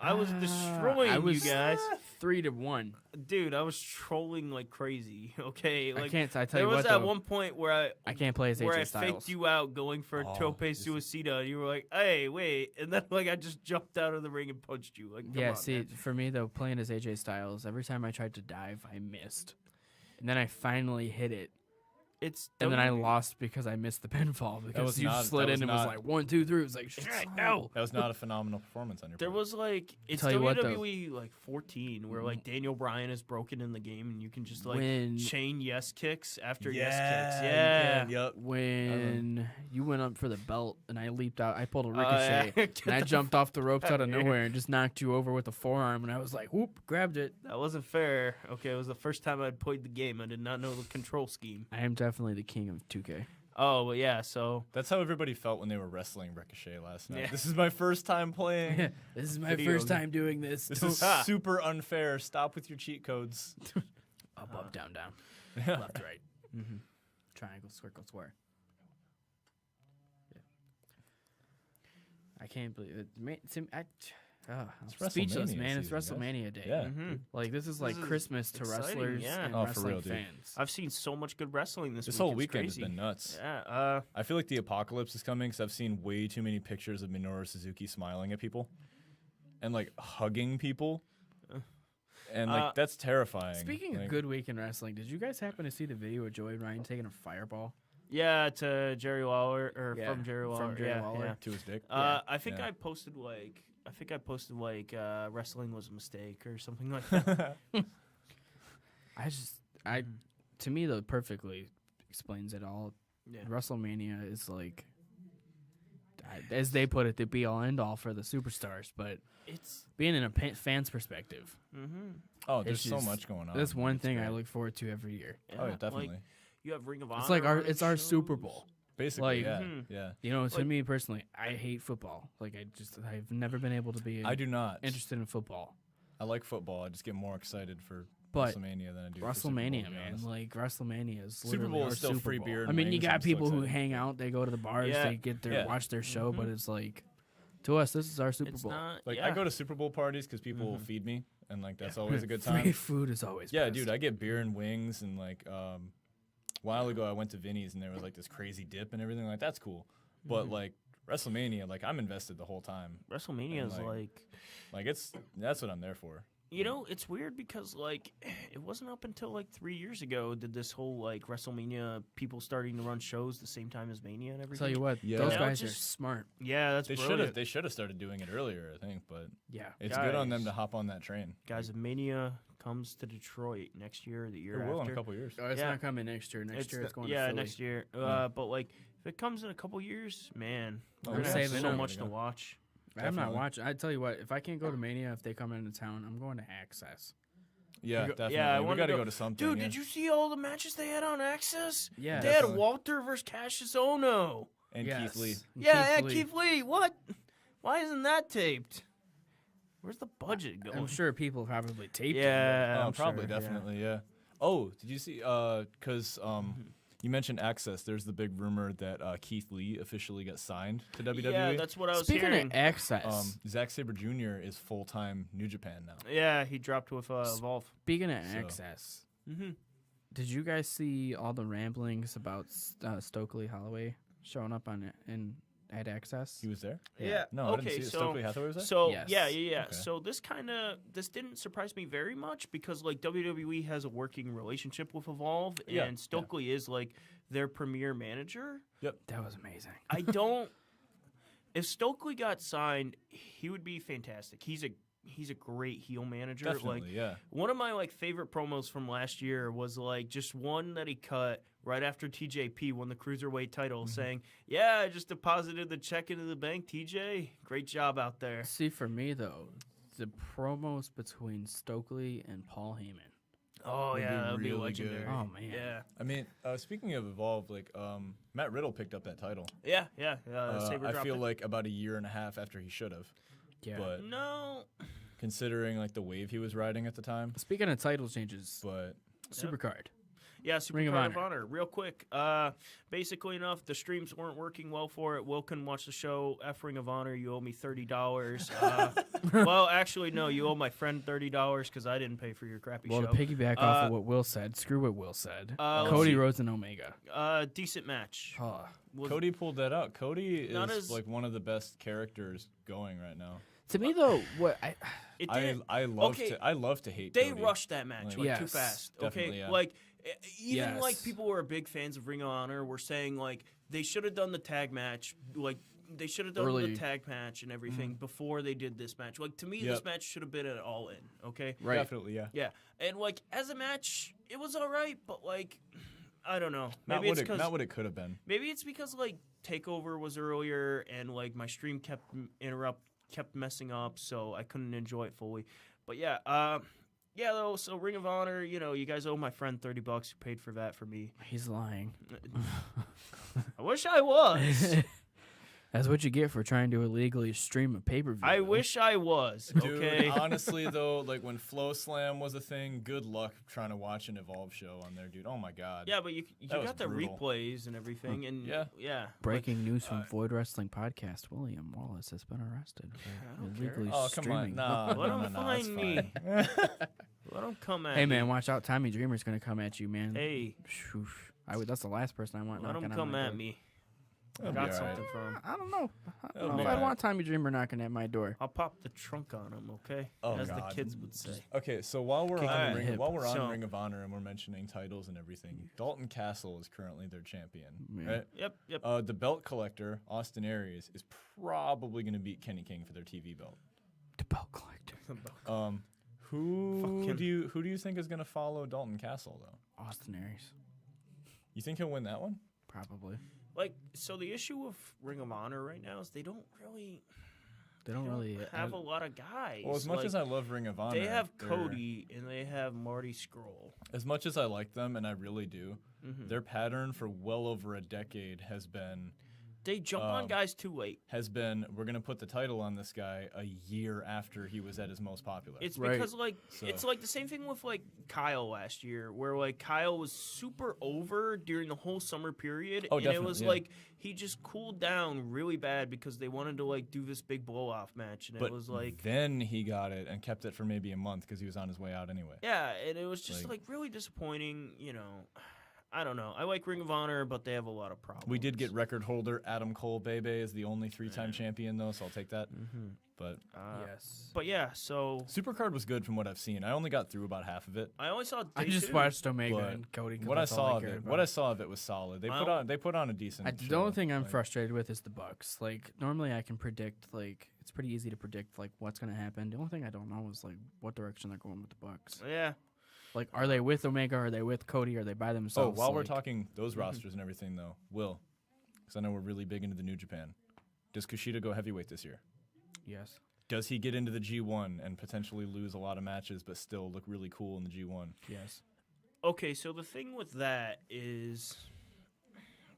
I was destroying I was you guys. 3-1. Dude, I was trolling like crazy. Okay, like I can't. I tell there you was what, that though, one point where I can't play as I AJ Styles. faked you out going for a Oh, tope this is- suicida, and you were like, "Hey, wait!" And then like I just jumped out of the ring and punched you. Like, come Yeah, on, see, man. for me though, playing as AJ Styles, every time I tried to dive, I missed, and then I finally hit it, It's and then I WWE. lost because I missed the pinfall because was you not- slid that in was and was not- like 1, 2, 3. It was like shit, no. That was not a phenomenal performance on your There part. was like it's tell you what, though. WWE like 14 where like Daniel Bryan is broken in the game and you can just like When chain yes kicks after Yeah, yes kicks. you Yeah. can, Yep. when you went up for the belt and I leaped out, I pulled a yeah. ricochet Get and I the jumped off the ropes out of outta here. nowhere and just knocked you over with a forearm, and I was like, whoop, grabbed it. That wasn't fair. Okay, it was the first time I'd played the game. I did not know the control scheme. I am definitely the king of 2K. Oh, well, yeah. So That's how everybody felt when they were wrestling Ricochet last night. Yeah. This is my first time playing. This is my Video first game. time doing this. This is Ah. super unfair. Stop with your cheat codes. Up, down, down, left, right, triangle, circle, square. Yeah. I can't believe it. I'm speechless, WrestleMania man. It's season, guys. Christmas Day. Yeah. Like this is like is Christmas to exciting, wrestlers yeah. and Oh, for wrestling real, dude. fans. I've seen so much good wrestling this This week. whole It's weekend crazy. has been nuts. Yeah. I feel like the apocalypse is coming because I've seen way too many pictures of Minoru Suzuki smiling at people and like hugging people. And like that's terrifying. Speaking Like, of good week in wrestling, did you guys happen to see the video of Joey Ryan taking a fireball? Yeah, to Jerry Lawler or Yeah, from Jerry Lawler. from Jerry yeah, Lawler. yeah. to his dick. I think Yeah. I posted like wrestling was a mistake or something like that. To me though, perfectly explains it all. Yeah. WrestleMania is like, as they put it, the be all end all for the superstars. But It's being in a fan's perspective, Oh, there's it's so just- much going on. that's one It's thing I great. look forward to every year. Oh, yeah, like, definitely. you have Ring of Honor. It's like running it's our shows. Super Bowl. Basically, like, yeah, Mhm. yeah. You know, to Like- me personally, I hate football. Like I've never been able to be I do not. interested in football. I like football. I just get more excited for But WrestleMania than I do for Super Bowl, WrestleMania, to be man, honest. like WrestleMania is Super literally Bowl our is still Super free Bowl. beer I and mean, you wings, got I'm so people who excited. hang out, they go to the bars, Yeah. they get their Yeah. watch their show, but it's like to us, this is our Super It's Bowl. not. Like yeah. I go to Super Bowl parties because people will feed me, and like that's always a good Free time. food is always Yeah, best. dude, I get beer and wings, and like a while ago I went to Vinny's and there was like this crazy dip and everything. Like that's cool, but like WrestleMania, like I'm invested the whole time. WrestleMania And, is like- Like that's what I'm there for. you know, it's weird because like it wasn't up until like 3 years ago did this whole like WrestleMania people starting to run shows the same time as Mania and everything. Tell you what, Yeah. those Now guys it's are just- smart. Yeah, that's They brilliant. should have started doing it earlier, I think, but Yeah. it's good on them Guys. to hop on that train. Guys, if Mania comes to Detroit next year or the year It will in after, a couple years. Oh, it's Yeah. not coming next year. Next year it's going to yeah, Philly. next year. But like if it comes in a couple years, man, Oh, we're I'm gonna have saving so up. much to watch. I'm not Definitely. watching. I tell you what, if I can't go to Mania, if they come into town, I'm going to Access. Yeah, go- definitely. yeah, I we wanna got to go- go to something. Dude, yeah. did you see all the matches they had on Access? Yeah. They had Definitely. Walter versus Cassius Ohno. And Yes. Keith Lee. And Yeah, Lee. Keith Lee. What? Why isn't that taped? Where's the budget going? I'm sure people probably taped it. Yeah, Oh, I'm probably, sure, yeah. definitely, yeah. Oh, did you see? Because you mentioned Access. There's the big rumor that Keith Lee officially got signed to WWE. Yeah, that's what I was Speaking hearing. of Access, Zack Sabre Jr. is full time New Japan now. Yeah, he dropped with Evolve. speaking of So- Access, Mm-hmm. did you guys see all the ramblings about Stokely Holloway showing up on it in had access. He was there? Yeah. No, I didn't see it. Stokely Hathaway was there? So Yes. yeah. Okay. So this didn't surprise me very much because like WWE has a working relationship with Evolve, Yeah, and Stokely is like their premier manager. That was amazing. I don't. If Stokely got signed, he would be fantastic. He's a great heel manager. Definitely, like yeah. one of my like favorite promos from last year was like just one that he cut right after TJP won the cruiserweight title, saying, "Yeah, I just deposited the check into the bank. TJ, great job out there." See, for me though, the promos between Stokely and Paul Heyman. Oh Would be yeah, that'd be really legendary. good. Oh man. Yeah, I mean, speaking of Evolve, like Matt Riddle picked up that title. yeah. Saber I dropped feel it. like about a year and a half after he should have. Yeah. But No. considering like the wave he was riding at the time, Speaking of title changes, but Supercard. Yeah, Super Ring of Card of Honor. Honor. Real quick. Basically enough, the streams weren't working well for it. Will couldn't watch the show. F Ring of Honor, you owe me $30. Well, actually, no, you owe my friend $30 because I didn't pay for your crappy Well, show. to piggyback off of what Will said, screw what Will said. let's Cody see. Rhodes and Omega. Decent match. Oh. Was- Cody pulled that out. Cody Not is as- like one of the best characters going right now. To me though, what It I did. I love okay, to I love to hate. They Cody. rushed that match like too Yes, fast. definitely, Okay, yeah. like even Yes. like people who are big fans of Ring of Honor were saying like they should have done the tag match, like they should have done Early. the tag match and everything before they did this match. Like to me, this Yep. match should have been an all in. Okay, right? Definitely, yeah. yeah, and like as a match, it was all right, but like I don't know. Not Maybe it's what because it could have been. maybe it's because like Takeover was earlier and like my stream kept messing up, so I couldn't enjoy it fully. But yeah, though. So Ring of Honor, you guys owe my friend $30 who paid for that for me. He's lying. I wish I was. That's what you get for trying to illegally stream a pay-per-view. I wish I was. Dude, Okay. honestly though, like when Flow Slam was a thing, good luck trying to watch an Evolve show on there, dude. Oh my god. Yeah, but you That was got the brutal. replays and everything, and Yeah. Breaking news from Void Wrestling Podcast: William Wallace has been arrested for don't care. illegally Oh come streaming. on, nah, Let no, him no, no, it's find me. fine. Let him come at Hey me. man, watch out! Tommy Dreamer's gonna come at you, man. Hey, Shoosh. That's the last person I want. let knocking him on come my at door. me. I It'll be got all something right. for him. I don't know. I It'll don't know be if I'd alright. want Tommy Dreamer knocking at my door. I'll pop the trunk on him, okay? Oh, As God. the kids would say. Okay, so while we're Kick him in on the hip. So- Ring of Honor and we're mentioning titles and everything, Dalton Castle is currently their champion, Yeah. right? Yep. The belt collector Austin Aries is probably going to beat Kenny King for their TV belt. The belt collector. Who Fucking- do you think is going to follow Dalton Castle though? Austin Aries, You think he'll win that one? probably. Like, so the issue with Ring of Honor right now is they don't really They don't really have a lot of guys. Well, as much Like, as I love Ring of Honor, they have they're- Cody and they have Marty Scurll. As much as I like them, and I really do, Mm-hmm. their pattern for well over a decade has been They jump on guys too late. we're gonna put the title on this guy a year after he was at his most popular. It's Right. because like So- it's like the same thing with like Kyle last year, where like Kyle was super over during the whole summer period, Oh, and it definitely, was yeah. like he just cooled down really bad because they wanted to like do this big blow off match, and but it was like then he got it and kept it for maybe a month because he was on his way out anyway. yeah, and it was just Like- like really disappointing. I don't know. I like Ring of Honor, but they have a lot of problems. We did get record holder Adam Cole Bebe as the only 3-time champion though, so I'll take that. Mm-hmm. But yes. But yeah, so Supercard was good from what I've seen. I only got through about half of it. I only saw. I day just two. watched Omega But and Cody. 'cause What I that's all saw of cared it, about. what I saw of it was solid. They Well- put on a decent. The show. only thing I'm Like, frustrated with is the Bucks. Like normally I can predict. Like it's pretty easy to predict like what's gonna happen. The only thing I don't know is like what direction they're going with the Bucks. Yeah. Like are they with Omega? Are they with Cody? Are they by Oh, themselves? while we're Like, talking those rosters and everything, though, Will, because I know we're really big into the New Japan. Does Kushida go heavyweight this year? yes. Does he get into the G1 and potentially lose a lot of matches, but still look really cool in the G1? Yes. Okay, so the thing with that is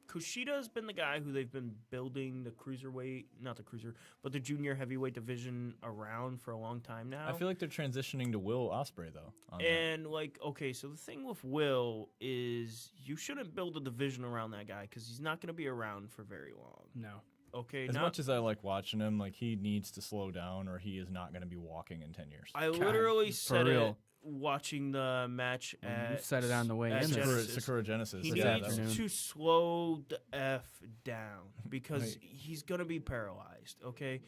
Kushida's been the guy who they've been building the cruiserweight, not the cruiser, but the junior heavyweight division around for a long time now. I feel like they're transitioning to Will Ospreay though. On that. And like, okay, so the thing with Will is you shouldn't build a division around that guy because he's not going to be around for very long. No. Okay, As now much as I like watching him, like he needs to slow down, or he is not going to be walking in 10 years. I literally for said real. it watching the match You at said it on the way at in. Genesis. Sakura Genesis. He yeah, needs that was- to slow the F down because Right. he's going to be paralyzed, okay?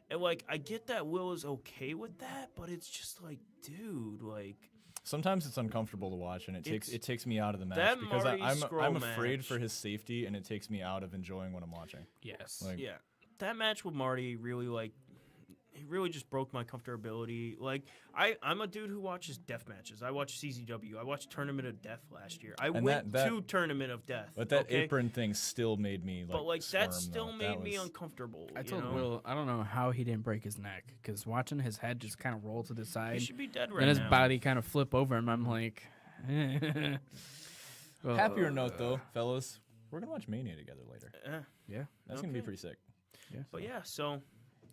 And, like, I get that Will is okay with that, but it's just like, dude, like... Sometimes it's uncomfortable to watch, and It's- it takes me out of the match that because Marty I'm Scurll afraid match- for his safety, and it takes me out of enjoying what I'm watching. Yes. Like, Yeah, that match with Marty really, like... It really just broke my comfortability. Like, I'm a dude who watches death matches. I watch CZW. I watched Tournament of Death last year. I And went that- to Tournament of Death. But that okay? apron thing still made me like. But like squirm, that still though. made That me was- uncomfortable. I you told know? Will, I don't know how he didn't break his neck because watching his head just kind of roll to the He side should be dead right and his now. body kind of flip over him. I'm like, well, Happier note though, fellas, we're gonna watch Mania together later. Yeah. That's gonna be Okay. pretty sick. But yeah, so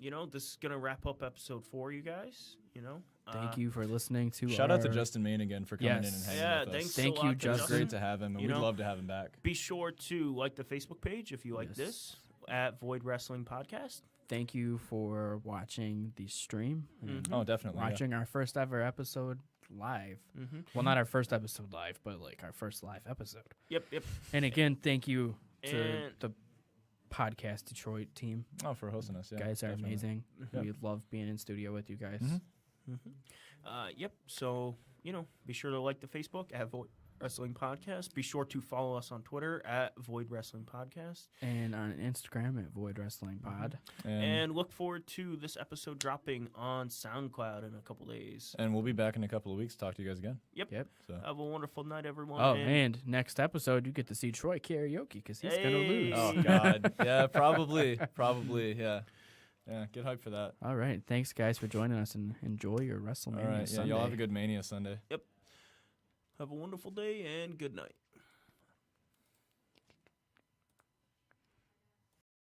you know, this is gonna wrap up episode 4, you guys. You know, Thank you for listening to Shout out to our- Justin Main again for coming in and Yes. hanging Yeah, with us. thanks. Thank a you, lot to Justin. It's great to have him, and You we'd know, love to have him back. Be sure to like the Facebook page if you like Yes. this at Void Wrestling Podcast. Thank you for watching the stream and Mhm. Oh, definitely. yeah. watching our first ever episode live. Mm-hmm. Well, not our first episode live, but like our first live episode. Yep. And again, thank you to And- the Podcast Detroit team. Oh, for hosting us. Yeah, You guys are definitely. amazing. Yeah. We love being in studio with you guys. Mhm. Yep. So, you know, be sure to like the Facebook at Void Wrestling Podcast. Be sure to follow us on Twitter at Void Wrestling Podcast. And on Instagram at Void Wrestling Pod. And look forward to this episode dropping on SoundCloud in a couple days. And we'll be back in a couple of weeks to talk to you guys again. Yep. Yep. So Have a wonderful night, everyone. Oh, and next episode you get to see Troy karaoke because he's gonna lose. Hey. Oh God. Yeah, probably. Yeah. Yeah. Get hyped for that. All right, thanks guys for joining us and enjoy your All WrestleMania right. Yeah. Sunday. Y'all have a good Mania Sunday. Have a wonderful day and good night.